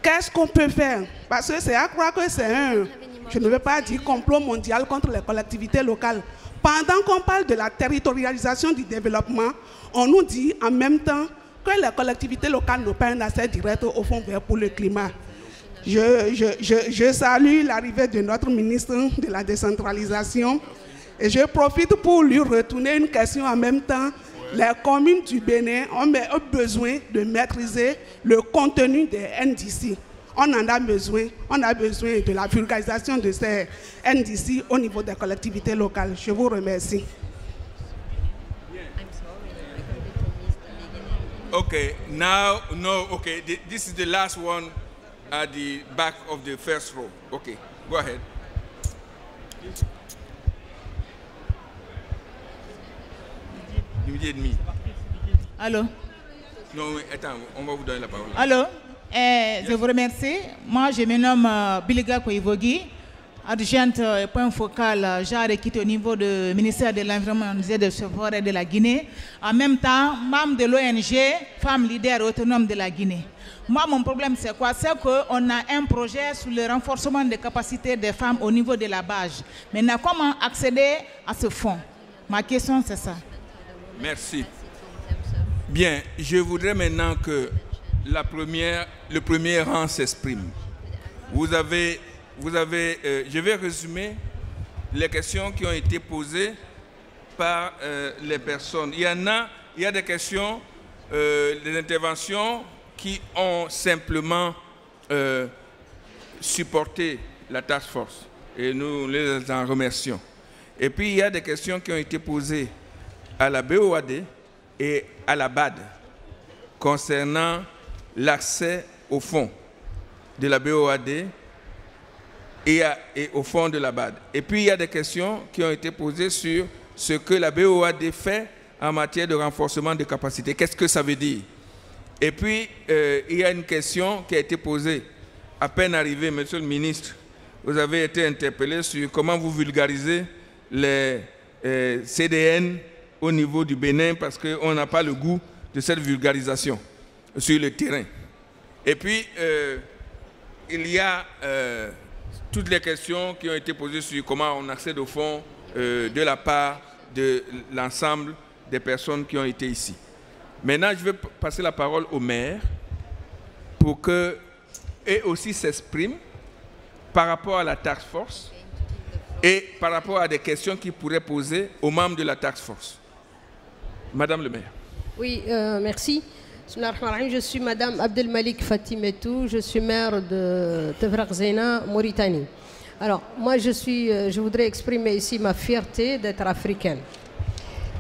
Qu'est-ce qu'on peut faire? Parce que c'est à croire que c'est un, je ne veux pas dire complot mondial contre les collectivités locales. Pendant qu'on parle de la territorialisation du développement, on nous dit en même temps que les collectivités locales n'ont pas un accès direct au fonds vert pour le climat. Je salue l'arrivée de notre ministre de la décentralisation et je profite pour lui retourner une question en même temps. Les communes du Bénin ont besoin de maîtriser le contenu des NDC. On en a besoin de la vulgarisation de ces NDC au niveau des collectivités locales. Je vous remercie. Okay, now, no, okay, this is the last one at the back of the first row. Okay, go ahead. Allô? Non, attends, on va vous donner la parole. Allô? Je vous remercie. Moi, je me nomme Biliga Koivogi, adjointe point focal genre équité au niveau du ministère de l'Environnement et des Forêts de la Guinée. En même temps, membre de l'ONG Femmes Leaders Autonomes de la Guinée. Moi, mon problème, c'est quoi? C'est qu'on a un projet sur le renforcement des capacités des femmes au niveau de la base. Maintenant, comment accéder à ce fonds? Ma question, c'est ça. Merci. Bien, je voudrais maintenant que le premier rang s'exprime. Je vais résumer les questions qui ont été posées par les personnes. Il y a des questions, des interventions qui ont simplement supporté la task force et nous les en remercions. Et puis il y a des questions qui ont été posées à la BOAD et à la BAD concernant l'accès au fonds de la BOAD et au fond de la BAD. Et puis, il y a des questions qui ont été posées sur ce que la BOAD fait en matière de renforcement des capacités. Qu'est-ce que ça veut dire? Et puis, il y a une question qui a été posée. À peine arrivé, Monsieur le ministre, vous avez été interpellé sur comment vous vulgarisez les CDN au niveau du Bénin parce qu'on n'a pas le goût de cette vulgarisation sur le terrain. Et puis, il y a toutes les questions qui ont été posées sur comment on accède au fonds de la part de l'ensemble des personnes qui ont été ici. Maintenant, je vais passer la parole au maire pour qu'eux aussi s'expriment par rapport à la task force et par rapport à des questions qu'ils pourraient poser aux membres de la task force. Madame le maire. Oui, merci. Je suis Madame Abdelmalik Fatimetou, je suis maire de Tefrak Zena, Mauritanie. Alors, moi, je voudrais exprimer ici ma fierté d'être africaine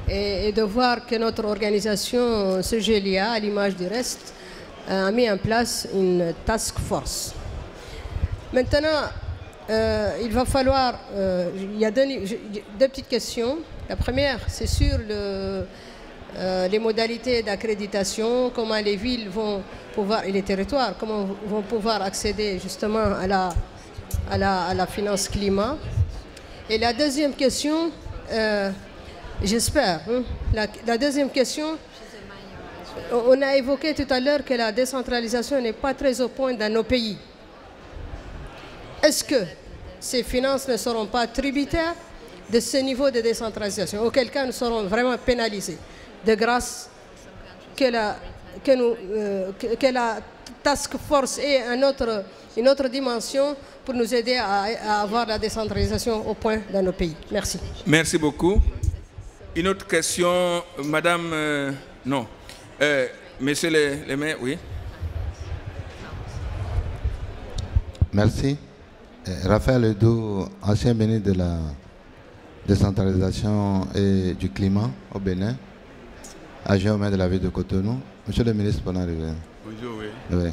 et de voir que notre organisation, CGLIA, à l'image du reste, a mis en place une task force. Maintenant, il va falloir... il y a deux petites questions. La première, c'est sur les modalités d'accréditation, comment les villes vont pouvoir, et les territoires, comment vont pouvoir accéder justement à la finance climat. Et la deuxième question, j'espère, la deuxième question, on a évoqué tout à l'heure que la décentralisation n'est pas très au point dans nos pays. Est-ce que ces finances ne seront pas tributaires de ce niveau de décentralisation, auquel cas nous serons vraiment pénalisés, de grâce que la task force ait une autre dimension pour nous aider à avoir la décentralisation au point dans nos pays. Merci. Merci beaucoup. Une autre question, Madame... non. Monsieur le maire, oui. Merci. Raphaël Ledo, ancien ministre de la décentralisation et du climat au Bénin, adjoint au maire de la ville de Cotonou. Monsieur le ministre, bonjour. Bonjour, oui. Oui.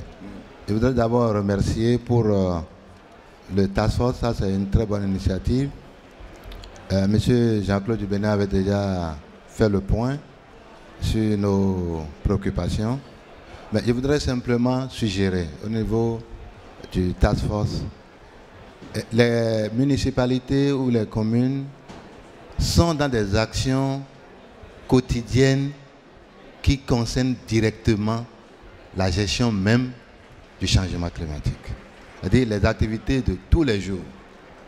Je voudrais d'abord remercier pour le task force, ça c'est une très bonne initiative. Monsieur Jean-Claude du Bénin avait déjà fait le point sur nos préoccupations. Mais je voudrais simplement suggérer au niveau du task force, les municipalités ou les communes sont dans des actions quotidiennes qui concernent directement la gestion même du changement climatique. C'est-à-dire les activités de tous les jours,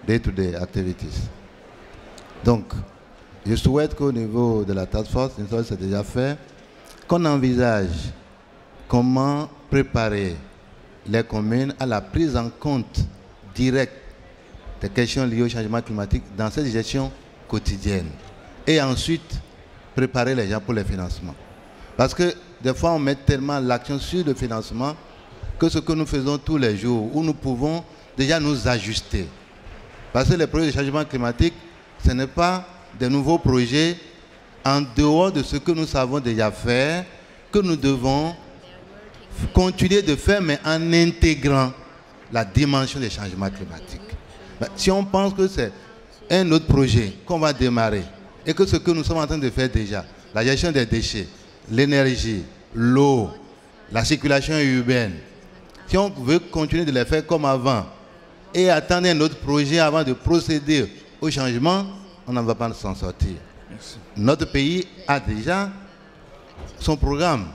day-to-day activities. Donc, je souhaite qu'au niveau de la task force, une fois c'est déjà fait, qu'on envisage comment préparer les communes à la prise en compte directe des questions liées au changement climatique dans cette gestion quotidienne. Et ensuite, préparer les gens pour les financements. Parce que des fois, on met tellement l'action sur le financement que ce que nous faisons tous les jours, où nous pouvons déjà nous ajuster. Parce que les projets de changement climatique, ce n'est pas des nouveaux projets en dehors de ce que nous savons déjà faire, que nous devons continuer de faire, mais en intégrant la dimension des changements climatiques. Si on pense que c'est un autre projet qu'on va démarrer et que ce que nous sommes en train de faire déjà, la gestion des déchets, l'énergie, l'eau, la circulation urbaine, si on veut continuer de les faire comme avant et attendre un autre projet avant de procéder au changement, on n'en va pas s'en sortir. Merci. Notre pays a déjà son programme.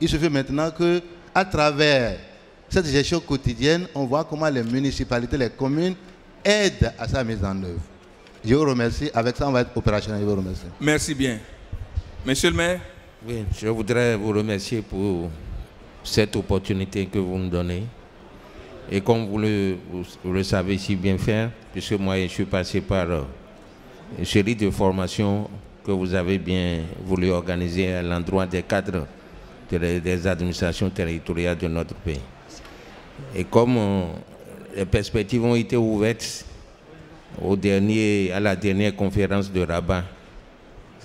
Il suffit maintenant qu'à travers cette gestion quotidienne, on voit comment les municipalités, les communes aident à sa mise en œuvre. Je vous remercie. Avec ça, on va être opérationnel. Je vous remercie. Merci bien. Monsieur le maire. Oui, je voudrais vous remercier pour cette opportunité que vous me donnez. Et comme vous le savez si bien faire, puisque moi je suis passé par une série de formations que vous avez bien voulu organiser à l'endroit des cadres des administrations territoriales de notre pays. Et comme les perspectives ont été ouvertes à la dernière conférence de Rabat,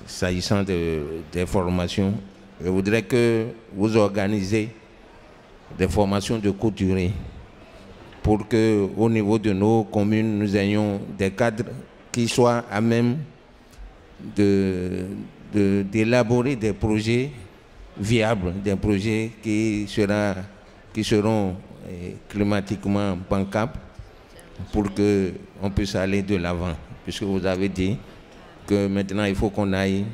s'agissant des formations, je voudrais que vous organisez des formations de courte durée pour qu'au niveau de nos communes, nous ayons des cadres qui soient à même d'élaborer des projets viables, des projets qui seront climatiquement bancables pour qu'on puisse aller de l'avant, puisque vous avez dit que maintenant il faut qu'on aille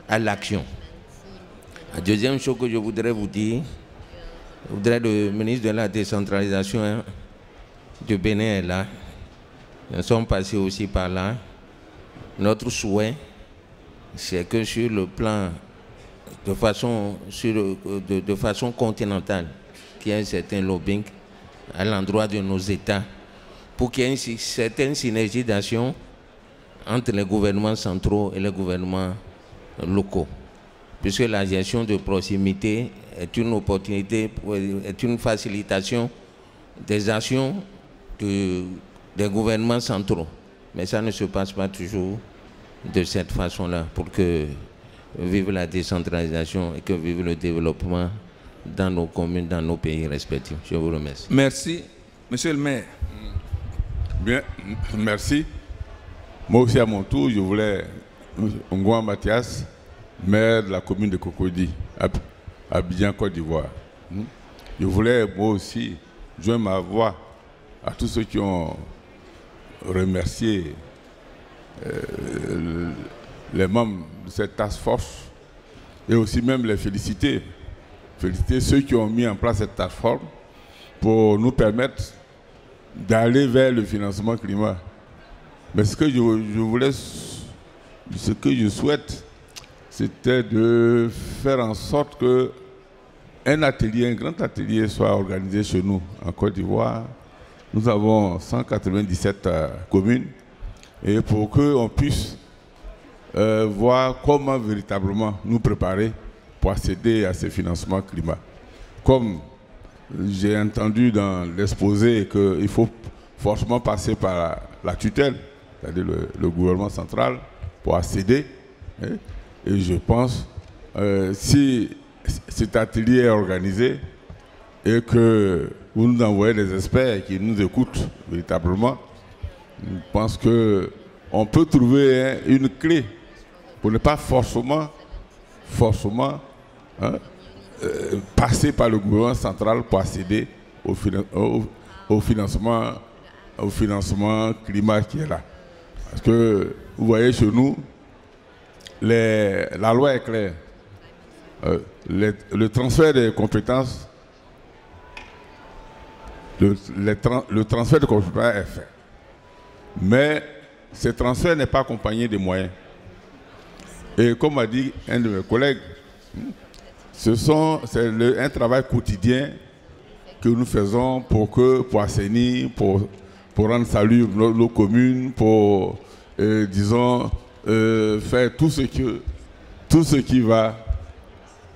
à l'action. La deuxième chose que je voudrais vous dire, le ministre de la décentralisation du Bénin est là. Nous sommes passés aussi par là. Notre souhait, c'est que sur le plan de façon continentale, qu'il y ait un certain lobbying à l'endroit de nos États pour qu'il y ait une certaine synergie d'action entre les gouvernements centraux et les gouvernements locaux. puisque la gestion de proximité est une opportunité, est une facilitation des actions des gouvernements centraux. Mais ça ne se passe pas toujours de cette façon-là pour que vive la décentralisation et que vive le développement dans nos communes, dans nos pays respectifs. Je vous remercie. Merci. Monsieur le maire. Bien, merci. Moi aussi, à mon tour, je voulais, Ngouan Mathias, maire de la commune de Cocody, à Abidjan, Côte d'Ivoire. Je voulais, moi aussi, joindre ma voix à tous ceux qui ont remercié les membres de cette task force et aussi même les féliciter. Féliciter ceux qui ont mis en place cette task force pour nous permettre d'aller vers le financement climat. Mais ce que je souhaite, c'était de faire en sorte que un grand atelier soit organisé chez nous, en Côte d'Ivoire. Nous avons 197 communes, et pour qu'on puisse voir comment véritablement nous préparer pour accéder à ces financements climat. Comme j'ai entendu dans l'exposé qu'il faut forcément passer par la tutelle, c'est-à-dire le gouvernement central, pour accéder. Et je pense, si cet atelier est organisé et que vous nous envoyez des experts qui nous écoutent véritablement, je pense qu'on peut trouver une clé pour ne pas forcément passer par le gouvernement central pour accéder au financement climat qui est là. Parce que vous voyez chez nous, la loi est claire. Le transfert des compétences, le transfert de compétences est fait. Mais ce transfert n'est pas accompagné de moyens. Et comme a dit un de mes collègues, c'est un travail quotidien que nous faisons pour assainir, pour rendre salubre nos communes, pour, disons, faire tout ce qui va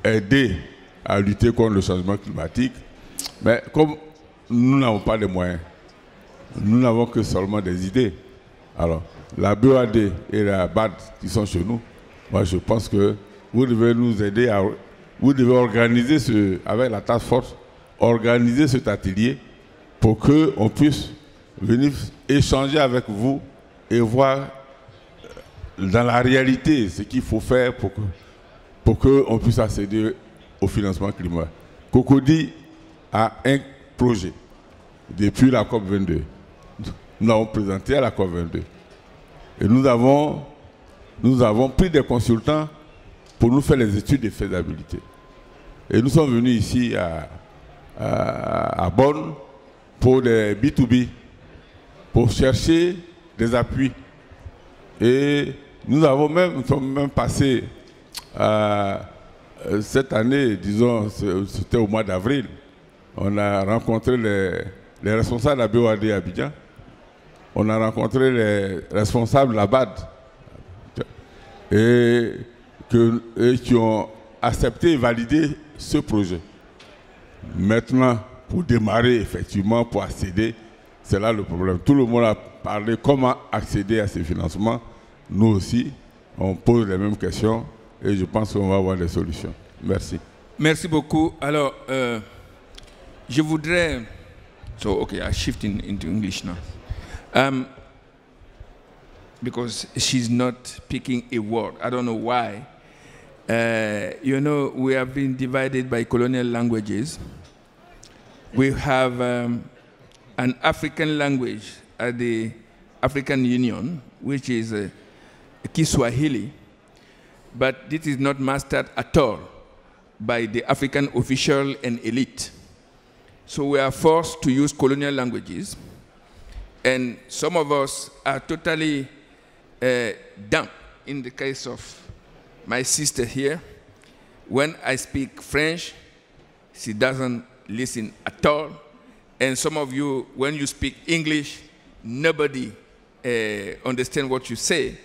aider à lutter contre le changement climatique. Mais comme nous n'avons pas de moyens, nous n'avons que seulement des idées. Alors, la BOAD et la BAD qui sont chez nous, moi je pense que vous devez nous aider vous devez organiser avec la task force, organiser cet atelier pour qu'on puisse venir échanger avec vous et voir dans la réalité ce qu'il faut faire pour qu'on puisse accéder au financement climat. Cocody a un projet depuis la COP22. Nous l'avons présenté à la COP22. Et nous avons pris des consultants pour nous faire les études de faisabilité. Et nous sommes venus ici à Bonn pour des B2B, pour chercher des appuis. Et nous sommes même passés cette année, disons, c'était au mois d'avril, on a rencontré les responsables de la BOAD à Abidjan, on a rencontré les responsables de la BAD et qui ont accepté et validé ce projet. Maintenant, pour démarrer effectivement, pour accéder, c'est là le problème. Tout le monde a parlé comment accéder à ces financements. Nous aussi, on pose les mêmes questions et je pense qu'on va avoir des solutions. Merci. Merci beaucoup. Alors, je voudrais... So, okay, I shift into English now. Because she's not picking a word. I don't know why. You know, we have been divided by colonial languages. We have an African language at the African Union, which is Kiswahili, but this is not mastered at all by the African official and elite. So we are forced to use colonial languages, and some of us are totally dumb. In the case of my sister here, when I speak French, she doesn't listen at all. And some of you, when you speak English, nobody understands what you say.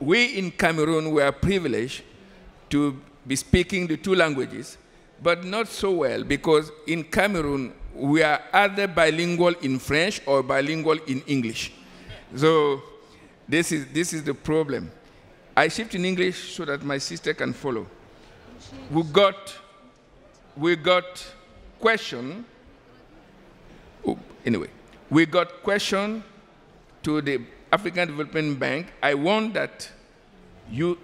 We in Cameroon, we are privileged to be speaking the two languages, but not so well, because in Cameroon, we are either bilingual in French or bilingual in English. So this is the problem. I shift in English so that my sister can follow. We got question. Oh, anyway, we got question to the African Development Bank. I want that you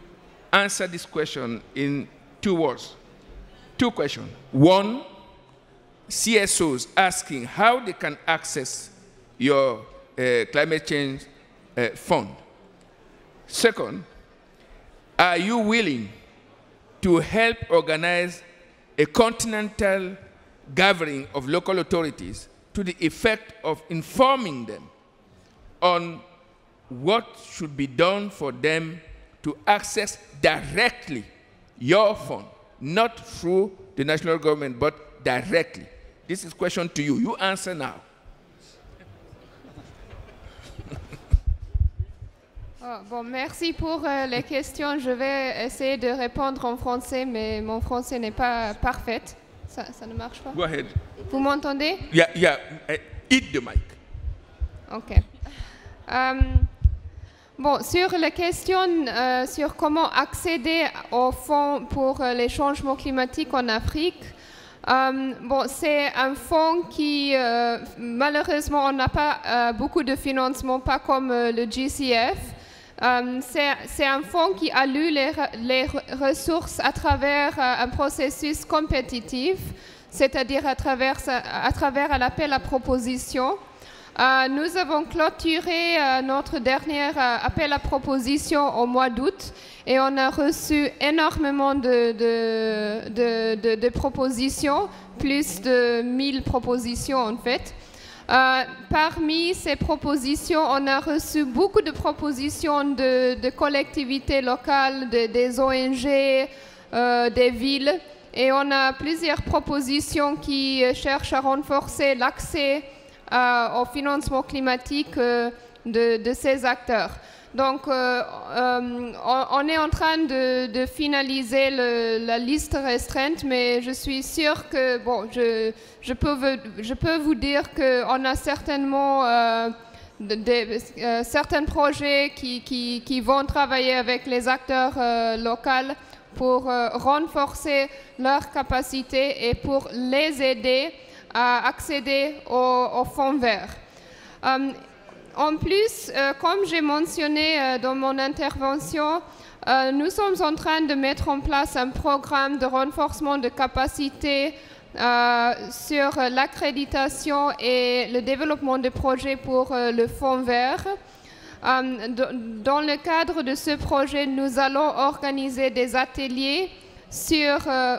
answer this question in 2 words. 2 questions. 1, CSOs asking how they can access your climate change fund. Second, are you willing to help organize a continental gathering of local authorities to the effect of informing them on what should be done for them to access directly your fund, not through the national government, but directly? This is a question to you. You answer now. Bon, merci pour les questions. Je vais essayer de répondre en français, mais mon français n'est pas parfait. Ça ne marche pas. Go ahead. Vous m'entendez? Yeah. Eat the mic. OK. Bon, sur la question sur comment accéder au fonds pour les changements climatiques en Afrique, bon, c'est un fonds qui, malheureusement, on n'a pas beaucoup de financement, pas comme le GCF. C'est un fonds qui alloue les ressources à travers un processus compétitif, c'est-à-dire à travers l'appel à proposition. Nous avons clôturé notre dernier appel à proposition au mois d'août et on a reçu énormément de propositions, plus de 1000 propositions en fait. Parmi ces propositions, on a reçu beaucoup de propositions de collectivités locales, des ONG, des villes, et on a plusieurs propositions qui cherchent à renforcer l'accès au financement climatique de ces acteurs. Donc, on est en train de finaliser la liste restreinte, mais je suis sûre que, bon, je peux vous dire qu'on a certainement certains projets qui vont travailler avec les acteurs locaux pour renforcer leurs capacités et pour les aider à accéder au fonds vert. En plus, comme j'ai mentionné dans mon intervention, nous sommes en train de mettre en place un programme de renforcement de capacité sur l'accréditation et le développement de projets pour le fonds vert. Dans le cadre de ce projet, nous allons organiser des ateliers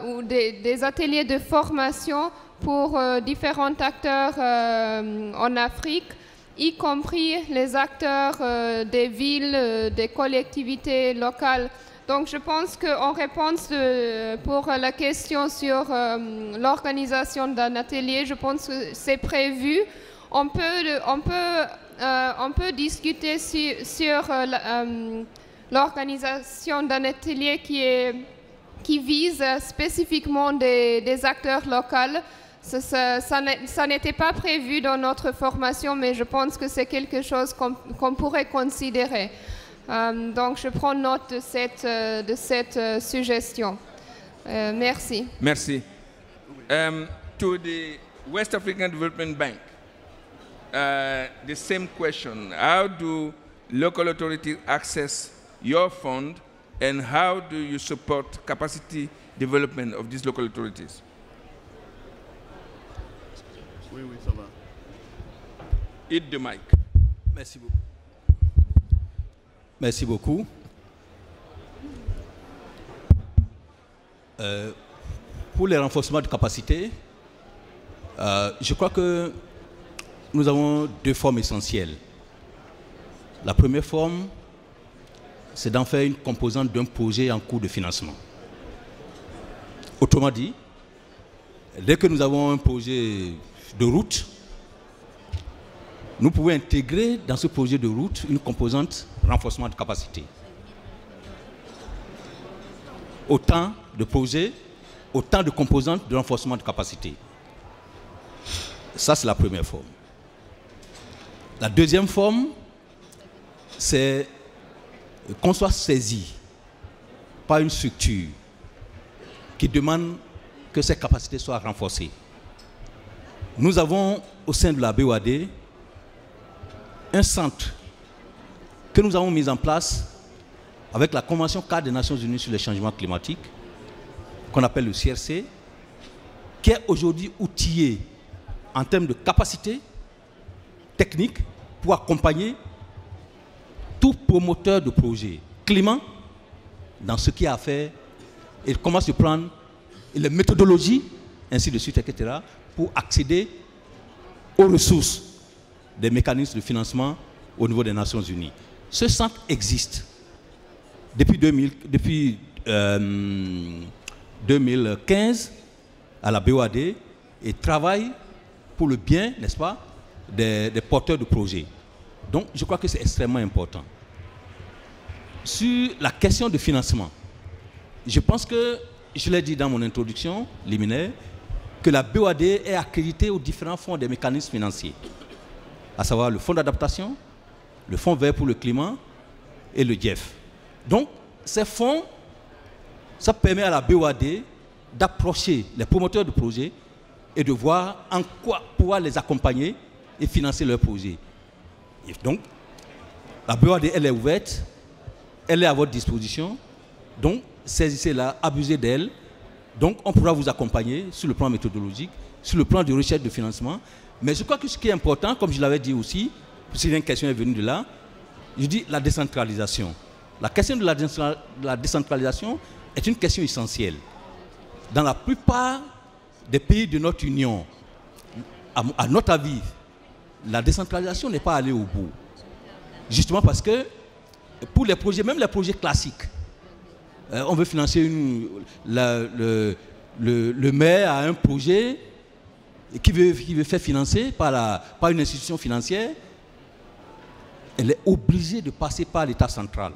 ou des ateliers de formation pour différents acteurs en Afrique, y compris les acteurs des villes, des collectivités locales. Donc je pense qu'en réponse pour la question sur l'organisation d'un atelier, je pense que c'est prévu. On peut discuter sur l'organisation d'un atelier qui vise spécifiquement des acteurs locaux. Ça n'était pas prévu dans notre formation, mais je pense que c'est quelque chose qu'on pourrait considérer. Donc, je prends note de cette suggestion. Merci. Merci. To the West African Development Bank, the same question. How do local authorities access your fund, and how do you support capacity development of these local authorities? Oui, ça va. Hit the mic. Merci beaucoup. Merci beaucoup. Pour les renforcements de capacité, je crois que nous avons 2 formes essentielles. La première forme, c'est d'en faire une composante d'un projet en cours de financement. Autrement dit, dès que nous avons un projet de route, nous pouvons intégrer dans ce projet de route une composante renforcement de capacité. autant de projets, autant de composantes de renforcement de capacité. Ça, c'est la première forme. La deuxième forme, c'est qu'on soit saisi par une structure qui demande que ces capacités soient renforcées. Nous avons au sein de la BOAD un centre que nous avons mis en place avec la Convention cadre des Nations Unies sur les changements climatiques, qu'on appelle le CRC, qui est aujourd'hui outillé en termes de capacité technique pour accompagner tout promoteur de projet climat dans ce qui a à faire et comment se prendre, et les méthodologies, ainsi de suite, etc., pour accéder aux ressources des mécanismes de financement au niveau des Nations Unies. Ce centre existe depuis 2015 à la BOAD et travaille pour le bien, n'est-ce pas, des porteurs de projets. Donc, je crois que c'est extrêmement important. Sur la question de financement, je pense que, je l'ai dit dans mon introduction liminaire, que la BOAD est accréditée aux différents fonds des mécanismes financiers, à savoir le fonds d'adaptation, le fonds vert pour le climat et le GEF. Donc, ces fonds, ça permet à la BOAD d'approcher les promoteurs de projets et de voir en quoi pouvoir les accompagner et financer leurs projets. Et donc, la BOAD, elle est ouverte, elle est à votre disposition, donc saisissez-la, abusez d'elle. Donc, on pourra vous accompagner sur le plan méthodologique, sur le plan de recherche de financement. Mais je crois que ce qui est important, comme je l'avais dit aussi, si une question est venue de là, je dis la décentralisation. La question de la décentralisation est une question essentielle. Dans la plupart des pays de notre Union, à notre avis, la décentralisation n'est pas allée au bout. Justement parce que pour les projets, même les projets classiques, on veut financer le maire a un projet qui veut faire financer par une institution financière, elle est obligée de passer par l'État central.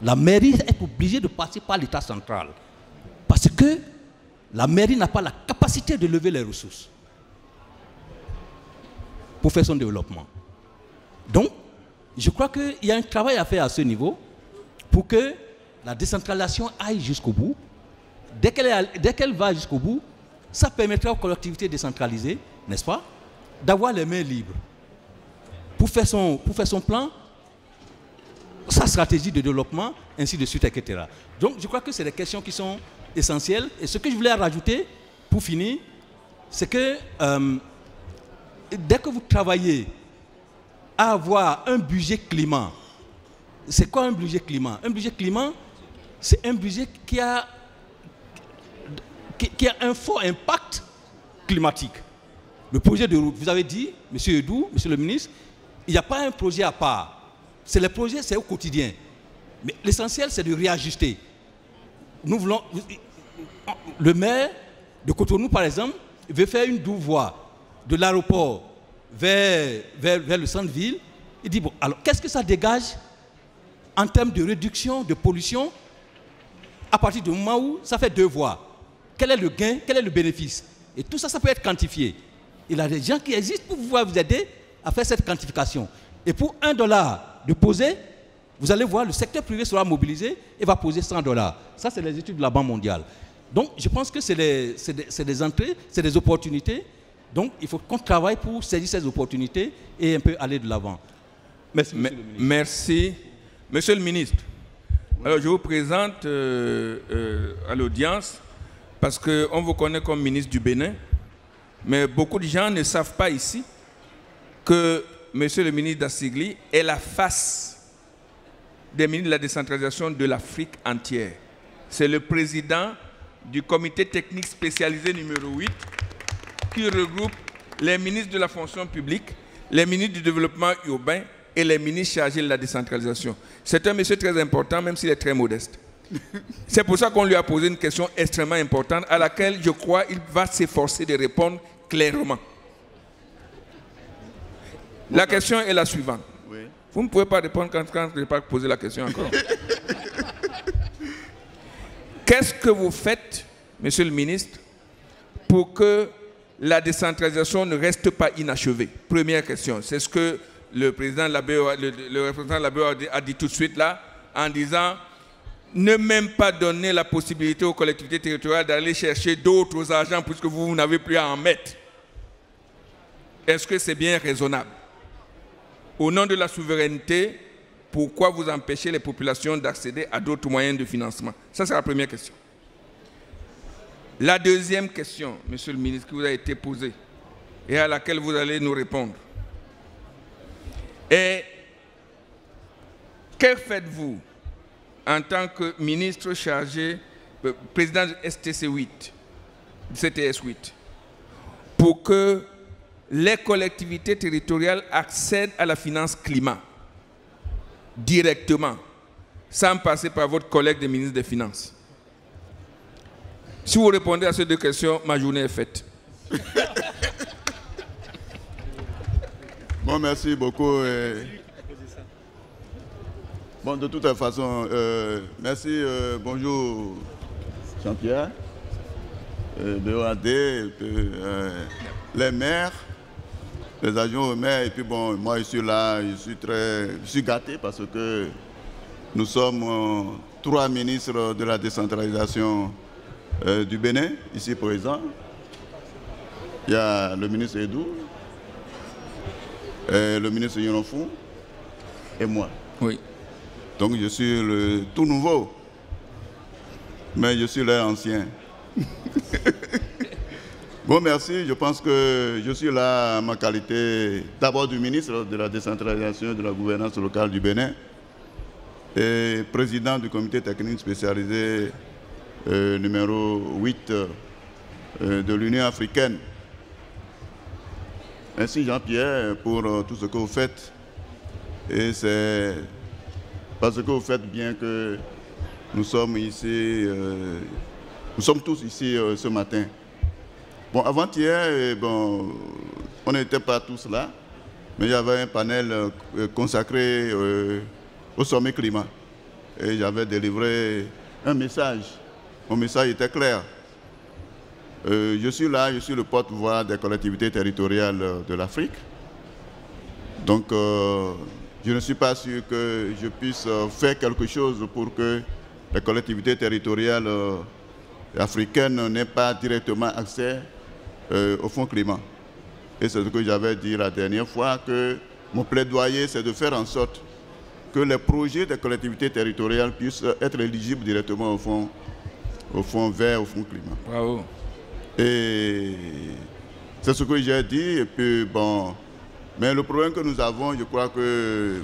La mairie est obligée de passer par l'État central parce que la mairie n'a pas la capacité de lever les ressources pour faire son développement. Donc, je crois qu'il y a un travail à faire à ce niveau pour que la décentralisation aille jusqu'au bout. Dès qu'elle va jusqu'au bout, ça permettra aux collectivités décentralisées, n'est-ce pas, d'avoir les mains libres pour faire son plan, sa stratégie de développement, ainsi de suite, etc. Donc, je crois que c'est des questions qui sont essentielles. Et ce que je voulais rajouter, pour finir, c'est que dès que vous travaillez à avoir un budget climat, c'est quoi un budget climat? Un budget climat, c'est un budget qui a un fort impact climatique. Le projet de route, vous avez dit, M. Edou, M. le ministre, il n'y a pas un projet à part. C'est les projets, c'est au quotidien. Mais l'essentiel, c'est de réajuster. Nous voulons... Le maire de Cotonou, par exemple, veut faire une double voie de l'aéroport vers le centre-ville. Il dit, bon, alors, qu'est-ce que ça dégage en termes de réduction de pollution à partir du moment où ça fait deux voies? Quel est le gain, quel est le bénéfice? Et tout ça, ça peut être quantifié. Il y a des gens qui existent pour pouvoir vous aider à faire cette quantification. Et pour $1 de poser, vous allez voir, le secteur privé sera mobilisé et va poser $100. Ça, c'est les études de la Banque mondiale. Donc, je pense que c'est des entrées, c'est des opportunités. Donc, il faut qu'on travaille pour saisir ces opportunités et un peu aller de l'avant. Merci, Monsieur le ministre. Merci. Monsieur le ministre, alors je vous présente à l'audience parce qu'on vous connaît comme ministre du Bénin, mais beaucoup de gens ne savent pas ici que Monsieur le ministre Dassigli est la face des ministres de la décentralisation de l'Afrique entière. C'est le président du comité technique spécialisé numéro 8 qui regroupe les ministres de la fonction publique, les ministres du développement urbain et les ministres chargés de la décentralisation. C'est un monsieur très important, même s'il est très modeste. C'est pour ça qu'on lui a posé une question extrêmement importante à laquelle, je crois, il va s'efforcer de répondre clairement. La question est la suivante. Oui. Vous ne pouvez pas répondre quand je n'ai pas posé la question encore. Qu'est-ce que vous faites, Monsieur le ministre, pour que la décentralisation ne reste pas inachevée? Première question. C'est ce que le président de la BO, le représentant de la BO a dit tout de suite là, en disant ne même pas donner la possibilité aux collectivités territoriales d'aller chercher d'autres agents puisque vous n'avez plus à en mettre. Est-ce que c'est bien raisonnable? Au nom de la souveraineté, pourquoi vous empêchez les populations d'accéder à d'autres moyens de financement? Ça, c'est la première question. La deuxième question, Monsieur le ministre, qui vous a été posée et à laquelle vous allez nous répondre est: que faites-vous en tant que ministre chargé, président de STC 8, CTS 8, pour que les collectivités territoriales accèdent à la finance climat directement, sans passer par votre collègue des ministres des Finances? Si vous répondez à ces deux questions, ma journée est faite. Bon, merci beaucoup. Bon, de toute façon, merci, bonjour Jean-Pierre, BOAD, les maires, les agents aux maires, et puis bon, moi je suis là, je suis gâté parce que nous sommes 3 ministres de la décentralisation du Bénin, ici présent. Il y a le ministre Edou, le ministre Yonofou et moi. Oui. Donc je suis le tout nouveau, mais je suis l'ancien. Bon, merci. Je pense que je suis là en ma qualité d'abord du ministre de la décentralisation et de la gouvernance locale du Bénin et président du comité technique spécialisé numéro 8 de l'Union africaine. Merci Jean-Pierre pour tout ce que vous faites. Et c'est parce que vous faites bien que nous sommes ici, nous sommes tous ici ce matin. Bon, avant-hier, bon, on n'était pas tous là, mais il y avait un panel consacré au sommet climat. Et j'avais délivré un message. Mon message était clair. Je suis là, je suis le porte-voix des collectivités territoriales de l'Afrique. Donc, je ne suis pas sûr que je puisse faire quelque chose pour que les collectivités territoriales africaines n'aient pas directement accès au fonds climat. Et c'est ce que j'avais dit la dernière fois, que mon plaidoyer, c'est de faire en sorte que les projets des collectivités territoriales puissent être éligibles directement au fonds vert, au fonds climat. Bravo. Et c'est ce que j'ai dit. Et puis, bon, mais le problème que nous avons, je crois que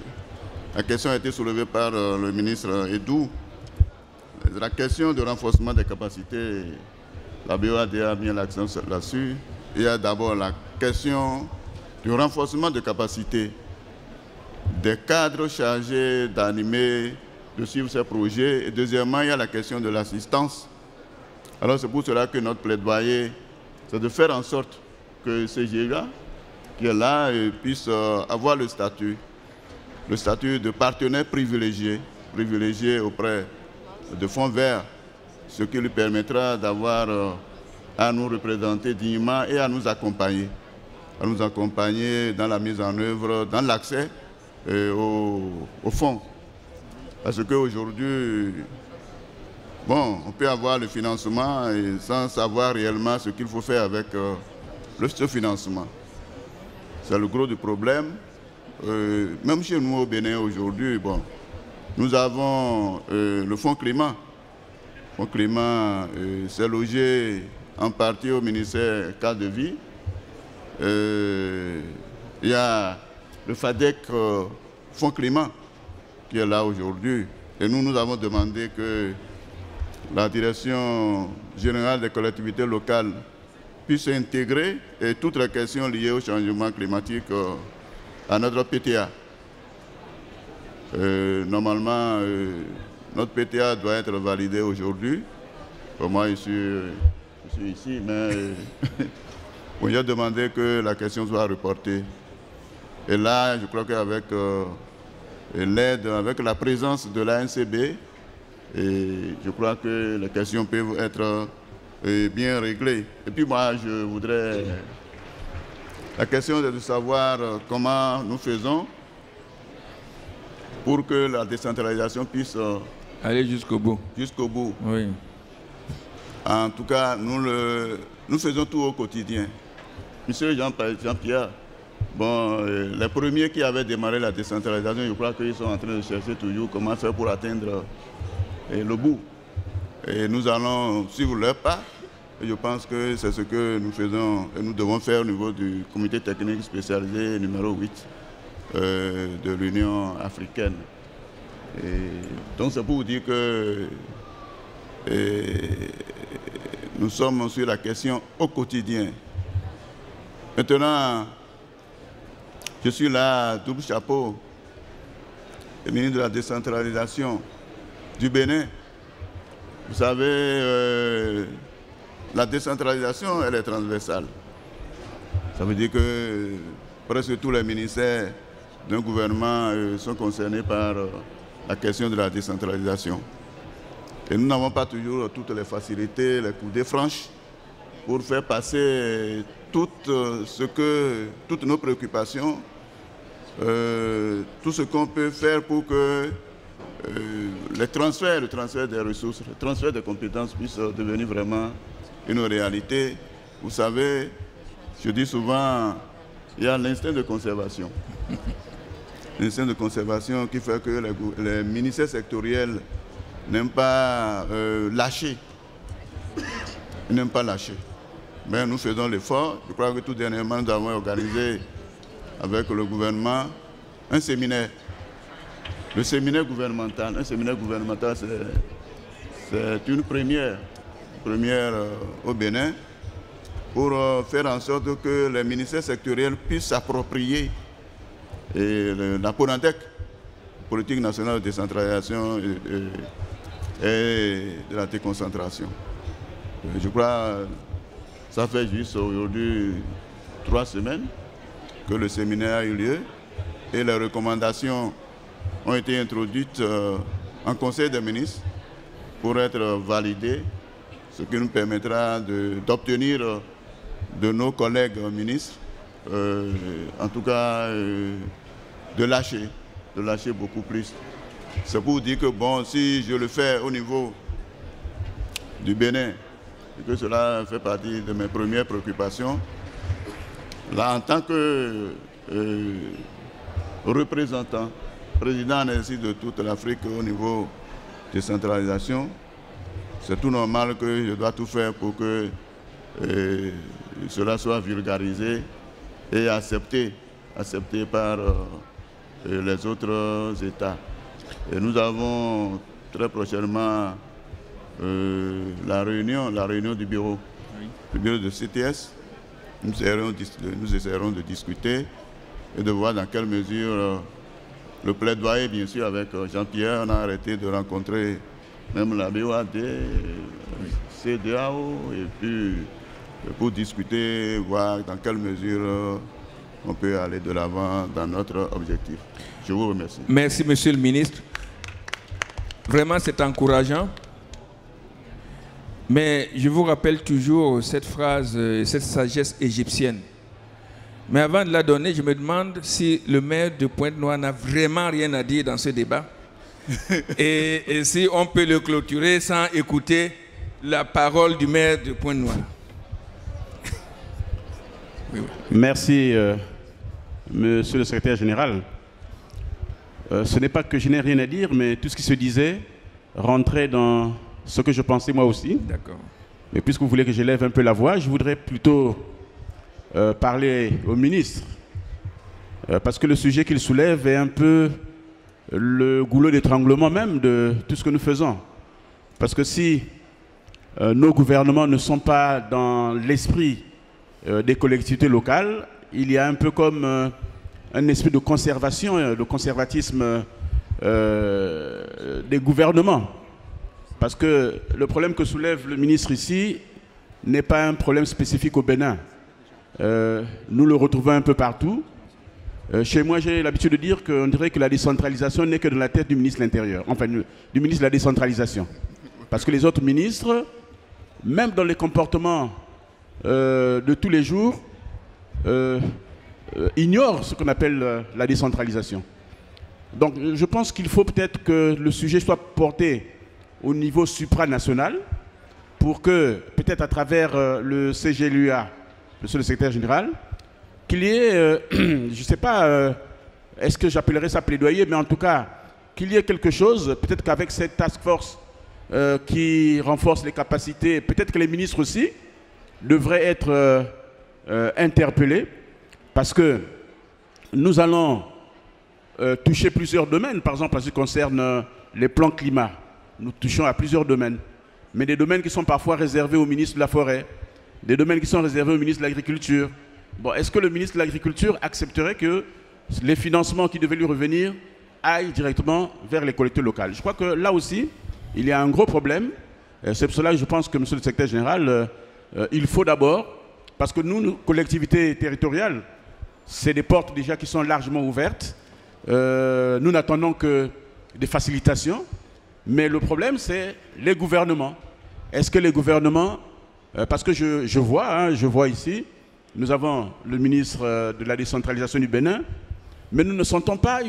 la question a été soulevée par le ministre Edou. La question de renforcement des capacités, la BOAD a mis l'accent là-dessus. Il y a d'abord la question du renforcement de capacités des cadres chargés d'animer, de suivre ces projets. Et deuxièmement, il y a la question de l'assistance. Alors c'est pour cela que notre plaidoyer, c'est de faire en sorte que ces GIGA qui est là puissent avoir le statut de partenaire privilégié auprès de fonds verts, ce qui lui permettra d'avoir à nous représenter dignement et à nous accompagner dans la mise en œuvre, dans l'accès au fonds. Parce qu'aujourd'hui, bon, on peut avoir le financement et sans savoir réellement ce qu'il faut faire avec ce financement. C'est le gros du problème. Même chez nous au Bénin aujourd'hui, bon, nous avons le fonds climat. Le fonds climat s'est logé en partie au ministère Cadre de Vie. Il y a le FADEC fonds climat qui est là aujourd'hui. Et nous avons demandé que la direction générale des collectivités locales puisse intégrer toutes les questions liées au changement climatique à notre PTA. Normalement, notre PTA doit être validé aujourd'hui. Moi, je suis ici, mais on a demandé que la question soit reportée. Et là, je crois qu'avec l'aide, avec la présence de l'ANCB, Et je crois que les questions peuvent être bien réglées. Et puis moi, je voudrais... La question est de savoir comment nous faisons pour que la décentralisation puisse... aller jusqu'au bout. Jusqu'au bout. Oui. En tout cas, nous faisons tout au quotidien. Monsieur Jean-Pierre, bon, les premiers qui avaient démarré la décentralisation, je crois qu'ils sont en train de chercher toujours comment faire pour atteindre le bout. Et nous allons suivre leur pas. Et je pense que c'est ce que nous faisons et nous devons faire au niveau du comité technique spécialisé numéro 8 de l'Union africaine. Et donc c'est pour vous dire que nous sommes sur la question au quotidien. Maintenant, je suis là, double chapeau, le ministre de la décentralisation du Bénin. Vous savez, la décentralisation, elle est transversale. Ça veut dire que presque tous les ministères d'un gouvernement sont concernés par la question de la décentralisation. Et nous n'avons pas toujours toutes les facilités, les coudées franches pour faire passer toutes nos préoccupations, tout ce qu'on peut faire pour que le transfert des ressources, le transfert des compétences puisse devenir vraiment une réalité. Vous savez, je dis souvent, il y a l'instinct de conservation. L'instinct de conservation qui fait que les ministères sectoriels n'aiment pas lâcher. Ils n'aiment pas lâcher. Mais nous faisons l'effort. Je crois que tout dernièrement, nous avons organisé avec le gouvernement un séminaire. Le séminaire gouvernemental. Un séminaire gouvernemental, c'est une première au Bénin pour faire en sorte que les ministères sectoriels puissent s'approprier la PONADEC, politique nationale de décentralisation et de la déconcentration. Je crois que ça fait juste aujourd'hui 3 semaines que le séminaire a eu lieu et les recommandations ont été introduites en Conseil des ministres pour être validées, ce qui nous permettra d'obtenir de nos collègues ministres, en tout cas, de lâcher beaucoup plus. C'est pour dire que, bon, si je le fais au niveau du Bénin, et que cela fait partie de mes premières préoccupations, là, en tant que représentant, président ainsi de toute l'Afrique au niveau de décentralisation, c'est tout normal que je dois tout faire pour que cela soit vulgarisé et accepté par les autres États. Et nous avons très prochainement la réunion du bureau de CTS. Nous essaierons de discuter et de voir dans quelle mesure le plaidoyer, bien sûr, avec Jean-Pierre, on a arrêté de rencontrer même la BOAD, CEDEAO, et puis pour discuter, voir dans quelle mesure on peut aller de l'avant dans notre objectif. Je vous remercie. Merci, Monsieur le Ministre. Vraiment, c'est encourageant. Mais je vous rappelle toujours cette phrase, cette sagesse égyptienne. Mais avant de la donner, je me demande si le maire de Pointe-Noire n'a vraiment rien à dire dans ce débat. et si on peut le clôturer sans écouter la parole du maire de Pointe-Noire. Oui. Merci, Monsieur le secrétaire général. Ce n'est pas que je n'ai rien à dire, mais tout ce qui se disait rentrait dans ce que je pensais moi aussi. D'accord. Mais puisque vous voulez que je lève un peu la voix, je voudrais plutôt parler au ministre. Parce que le sujet qu'il soulève est un peu le goulot d'étranglement même de tout ce que nous faisons. Parce que si nos gouvernements ne sont pas dans l'esprit des collectivités locales, il y a un peu comme un esprit de conservation, de conservatisme des gouvernements. Parce que le problème que soulève le ministre ici n'est pas un problème spécifique au Bénin. Nous le retrouvons un peu partout. Chez moi, j'ai l'habitude de dire qu'on dirait que la décentralisation n'est que dans la tête du ministre de l'Intérieur, enfin du ministre de la décentralisation. Parce que les autres ministres, même dans les comportements de tous les jours, ignorent ce qu'on appelle la décentralisation. Donc je pense qu'il faut peut-être que le sujet soit porté au niveau supranational pour que, peut-être à travers le CGLUA, monsieur le secrétaire général, qu'il y ait, je ne sais pas, est-ce que j'appellerais ça plaidoyer, mais en tout cas, qu'il y ait quelque chose, peut-être qu'avec cette task force qui renforce les capacités, peut-être que les ministres aussi devraient être interpellés, parce que nous allons toucher plusieurs domaines, par exemple en ce qui concerne les plans climat. Nous touchons à plusieurs domaines, mais des domaines qui sont parfois réservés au ministre de la Forêt, des domaines qui sont réservés au ministre de l'Agriculture. Bon, est-ce que le ministre de l'Agriculture accepterait que les financements qui devaient lui revenir aillent directement vers les collectivités locales? Je crois que là aussi, il y a un gros problème. C'est pour cela que je pense que, monsieur le secrétaire général, il faut d'abord, parce que nous, collectivités territoriales, c'est des portes déjà qui sont largement ouvertes. Nous n'attendons que des facilitations. Mais le problème, c'est les gouvernements. Est-ce que les gouvernements, parce que je vois ici, nous avons le ministre de la décentralisation du Bénin, mais nous ne sentons pas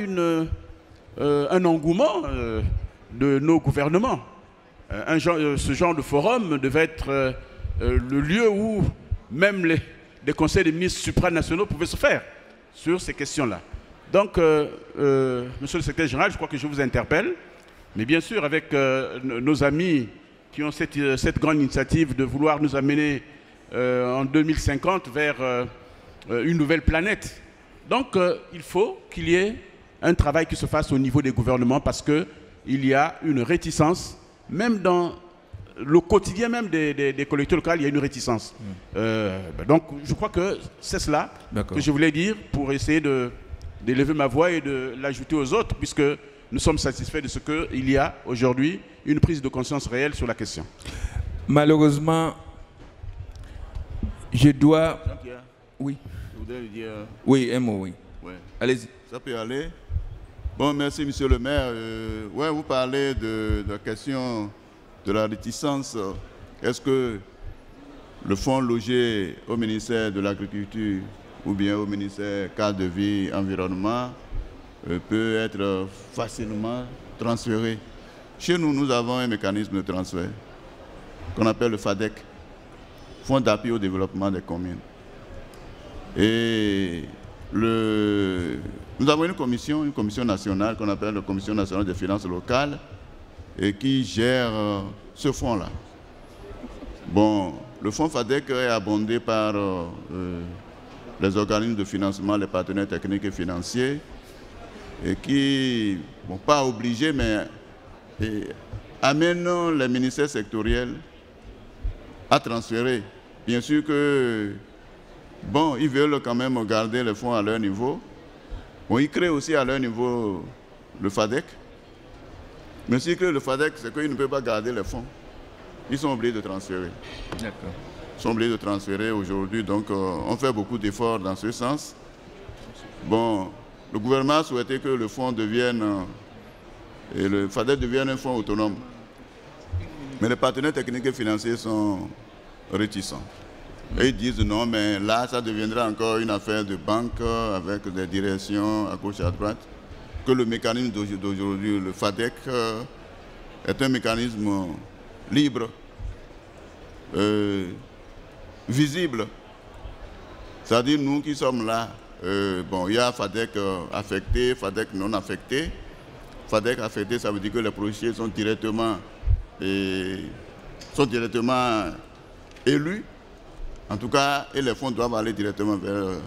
un engouement de nos gouvernements. Ce genre de forum devait être le lieu où même les conseils des ministres supranationaux pouvaient se faire sur ces questions-là. Donc, monsieur le secrétaire général, je crois que je vous interpelle, mais bien sûr avec nos amis qui ont cette grande initiative de vouloir nous amener en 2050 vers une nouvelle planète. Donc, il faut qu'il y ait un travail qui se fasse au niveau des gouvernements parce qu'il y a une réticence, même dans le quotidien même des collectivités locales, il y a une réticence. Donc, je crois que c'est cela que je voulais dire pour essayer d'élever ma voix et de l'ajouter aux autres, puisque nous sommes satisfaits de ce qu'il y a aujourd'hui une prise de conscience réelle sur la question. Malheureusement, je dois... Oui. Je voudrais lui dire... Oui, un mot, oui. Ouais. Allez-y. Ça peut aller. Bon, merci, monsieur le maire. Ouais, vous parlez de la question de la réticence. Est-ce que le fonds logé au ministère de l'Agriculture ou bien au ministère cadre de vie, environnement, peut être facilement transféré? Chez nous, nous avons un mécanisme de transfert qu'on appelle le FADEC, Fonds d'appui au développement des communes. Et nous avons une commission nationale qu'on appelle la Commission nationale des finances locales et qui gère ce fonds-là. Bon, le fonds FADEC est abondé par les organismes de financement, les partenaires techniques et financiers, et qui, bon, pas obligés, mais amènent les ministères sectoriels à transférer. Bien sûr que, bon, ils veulent quand même garder les fonds à leur niveau. Bon, ils créent aussi à leur niveau le FADEC. Mais s'ils créent le FADEC, c'est qu'ils ne peuvent pas garder les fonds. Ils sont obligés de transférer. D'accord. Ils sont obligés de transférer aujourd'hui, donc on fait beaucoup d'efforts dans ce sens. Bon, le gouvernement a souhaité que le fonds devienne, et le FADEC devienne un fonds autonome. Mais les partenaires techniques et financiers sont réticents. Et ils disent non, mais là, ça deviendra encore une affaire de banque avec des directions à gauche et à droite. Que le mécanisme d'aujourd'hui, le FADEC, est un mécanisme libre, visible. C'est-à-dire nous qui sommes là, bon, il y a FADEC affecté, FADEC non affecté. FADEC affecté, ça veut dire que les projets sont directement élus. En tout cas, et les fonds doivent aller directement vers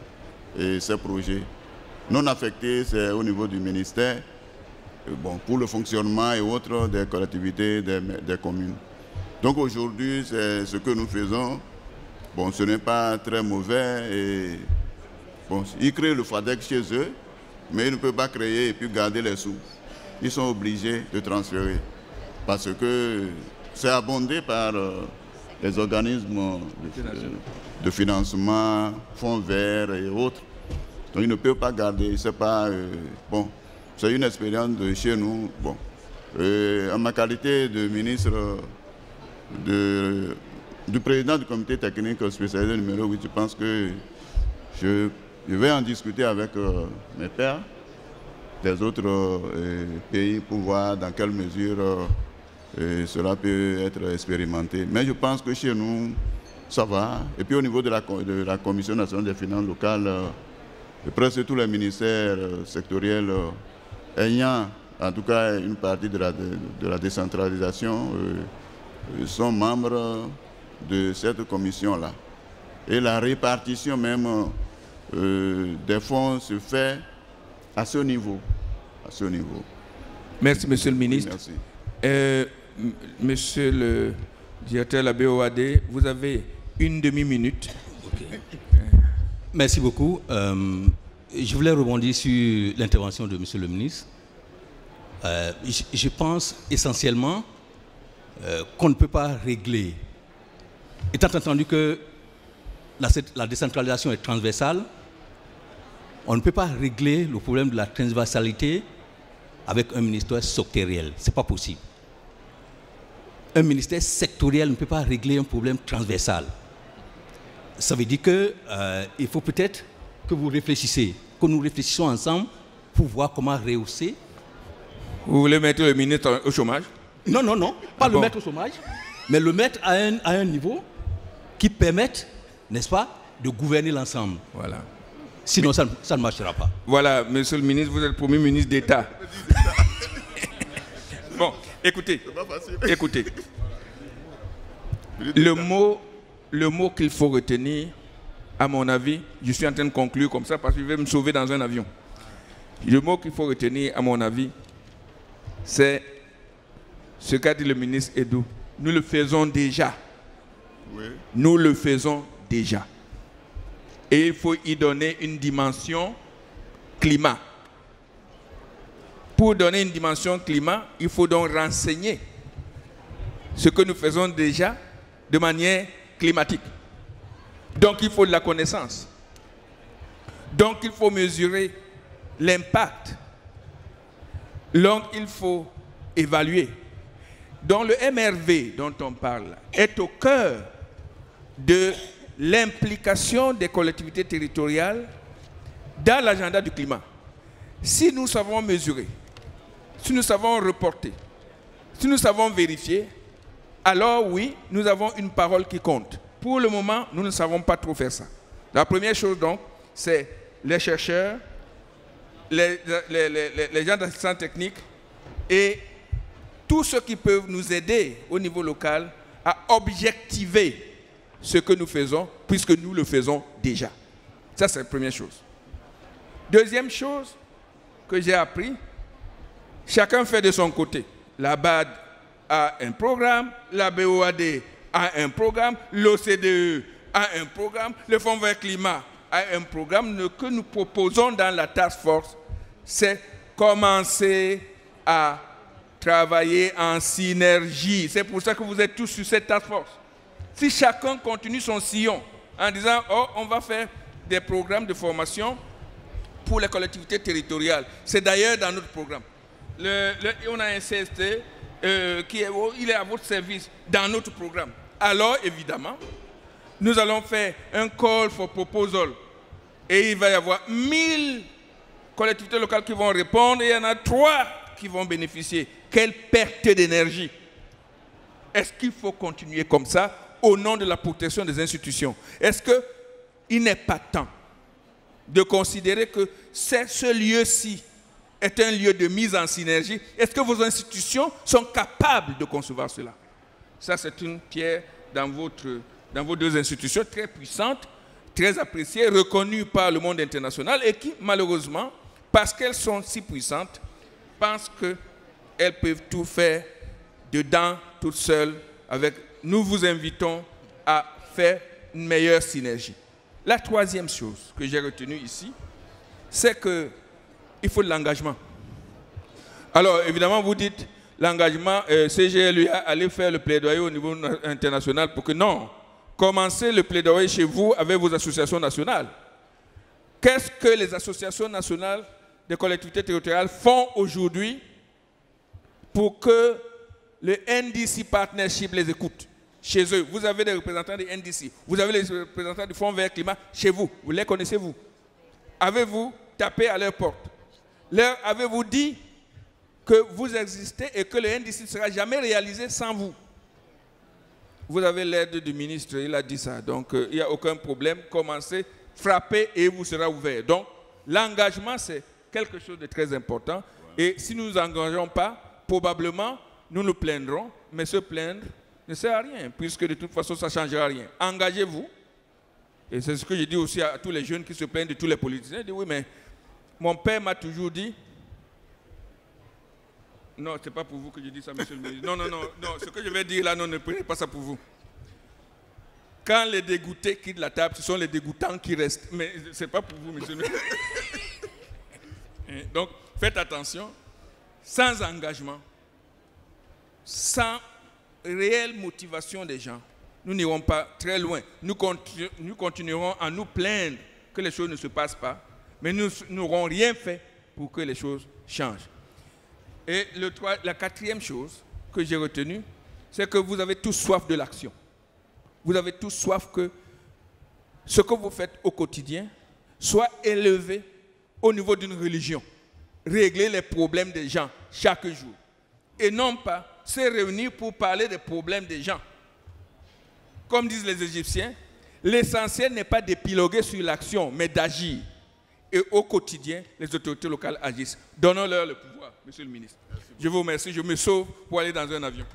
ces projets. Non affectés, c'est au niveau du ministère, bon, pour le fonctionnement et autres des collectivités, des communes. Donc aujourd'hui, c'est ce que nous faisons. Bon, ce n'est pas très mauvais. Et, bon, ils créent le FADEC chez eux, mais ils ne peuvent pas créer et puis garder les sous. Ils sont obligés de transférer parce que c'est abondé par les organismes de financement, fonds verts et autres. Donc ils ne peuvent pas garder, c'est pas... bon, c'est une expérience de chez nous. Bon, en ma qualité de ministre du président du comité technique spécialisé numéro 8, je pense que je vais en discuter avec mes pairs des autres pays pour voir dans quelle mesure cela peut être expérimenté. Mais je pense que chez nous, ça va. Et puis au niveau de la Commission nationale des finances locales, presque tous les ministères sectoriels ayant en tout cas une partie de la décentralisation sont membres de cette commission-là. Et la répartition même des fonds se fait à ce niveau. Merci, Monsieur le ministre. Merci. Monsieur le directeur de la BOAD, vous avez une demi-minute. Okay. Merci beaucoup. Je voulais rebondir sur l'intervention de Monsieur le ministre. Je pense essentiellement qu'on ne peut pas régler, étant entendu que la décentralisation est transversale, on ne peut pas régler le problème de la transversalité avec un ministère sectoriel. Ce n'est pas possible. Un ministère sectoriel ne peut pas régler un problème transversal. Ça veut dire qu'il faut peut-être que vous réfléchissiez, que nous réfléchissions ensemble pour voir comment rehausser. Vous voulez mettre le ministre au chômage? Non, non, non, pas le mettre au chômage, mais le mettre à un niveau qui permette, n'est-ce pas, de gouverner l'ensemble. Voilà. Sinon, ça ne marchera pas. Voilà, monsieur le ministre, vous êtes le premier ministre d'État. Bon, écoutez. Le mot qu'il faut retenir, à mon avis, je suis en train de conclure comme ça parce que je vais me sauver dans un avion. Le mot qu'il faut retenir, à mon avis, c'est ce qu'a dit le ministre Edou. Nous le faisons déjà. Oui. Nous le faisons déjà. Et il faut y donner une dimension climat. Pour donner une dimension climat, il faut donc renseigner ce que nous faisons déjà de manière climatique. Donc il faut de la connaissance. Donc il faut mesurer l'impact. Donc il faut évaluer. Donc le MRV dont on parle est au cœur de l'implication des collectivités territoriales dans l'agenda du climat. Si nous savons mesurer, si nous savons reporter, si nous savons vérifier, alors oui, nous avons une parole qui compte. Pour le moment, nous ne savons pas trop faire ça. La première chose donc, c'est les chercheurs, les gens d'assistance technique et tous ceux qui peuvent nous aider au niveau local à objectiver ce que nous faisons, puisque nous le faisons déjà. Ça, c'est la première chose. Deuxième chose que j'ai appris, chacun fait de son côté. La BAD a un programme, la BOAD a un programme, l'OCDE a un programme, le Fonds vert climat a un programme. Ce que nous proposons dans la task force, c'est commencer à travailler en synergie. C'est pour ça que vous êtes tous sur cette task force. Si chacun continue son sillon en disant « Oh, on va faire des programmes de formation pour les collectivités territoriales », c'est d'ailleurs dans notre programme. On a un CST il est à votre service dans notre programme. Alors, évidemment, nous allons faire un call for proposal et il va y avoir 1000 collectivités locales qui vont répondre et il y en a 3 qui vont bénéficier. Quelle perte d'énergie! Est-ce qu'il faut continuer comme ça au nom de la protection des institutions? Est-ce qu'il n'est pas temps de considérer que ce lieu-ci est un lieu de mise en synergie? Est-ce que vos institutions sont capables de concevoir cela? Ça, c'est une pierre dans vos deux institutions très puissantes, très appréciées, reconnues par le monde international et qui, malheureusement, parce qu'elles sont si puissantes, pensent qu'elles peuvent tout faire dedans, toutes seules. Nous vous invitons à faire une meilleure synergie. La troisième chose que j'ai retenue ici, c'est qu'il faut de l'engagement. Alors, évidemment, vous dites, l'engagement, CGLUA, allez faire le plaidoyer au niveau international pour que non, commencez le plaidoyer chez vous avec vos associations nationales. Qu'est-ce que les associations nationales des collectivités territoriales font aujourd'hui pour que le NDC Partnership les écoute chez eux? Vous avez des représentants des NDC, vous avez les représentants du Fonds vert climat chez vous. Vous les connaissez-vous? Avez-vous tapé à leur porte? Leur avez-vous dit que vous existez et que le NDC ne sera jamais réalisé sans vous? Vous avez l'aide du ministre, il a dit ça. Donc, il n'y a aucun problème. Commencez, frappez et vous sera ouvert. Donc, l'engagement, c'est quelque chose de très important. Et si nous ne nous engageons pas, probablement, nous nous plaindrons. Mais se plaindre ne sert à rien, puisque de toute façon, ça ne changera rien. Engagez-vous. Et c'est ce que je dis aussi à tous les jeunes qui se plaignent de tous les politiciens. Ils disent, oui, mais mon père m'a toujours dit... Non, ce n'est pas pour vous que je dis ça, monsieur le ministre. Non, ce que je vais dire là, non, ne prenez pas ça pour vous. Quand les dégoûtés quittent la table, ce sont les dégoûtants qui restent. Mais ce n'est pas pour vous, monsieur le ministre. Donc, faites attention. Sans engagement, sans réelle motivation des gens, nous n'irons pas très loin. Nous continuerons à nous plaindre que les choses ne se passent pas, mais nous n'aurons rien fait pour que les choses changent. Et la quatrième chose que j'ai retenue, c'est que vous avez tous soif de l'action. Vous avez tous soif que ce que vous faites au quotidien soit élevé au niveau d'une religion. Régler les problèmes des gens chaque jour. Et non pas se réunir pour parler des problèmes des gens. Comme disent les Égyptiens, l'essentiel n'est pas d'épiloguer sur l'action, mais d'agir. Et au quotidien, les autorités locales agissent. Donnons-leur le pouvoir, monsieur le ministre. Je vous remercie, je me sauve pour aller dans un avion.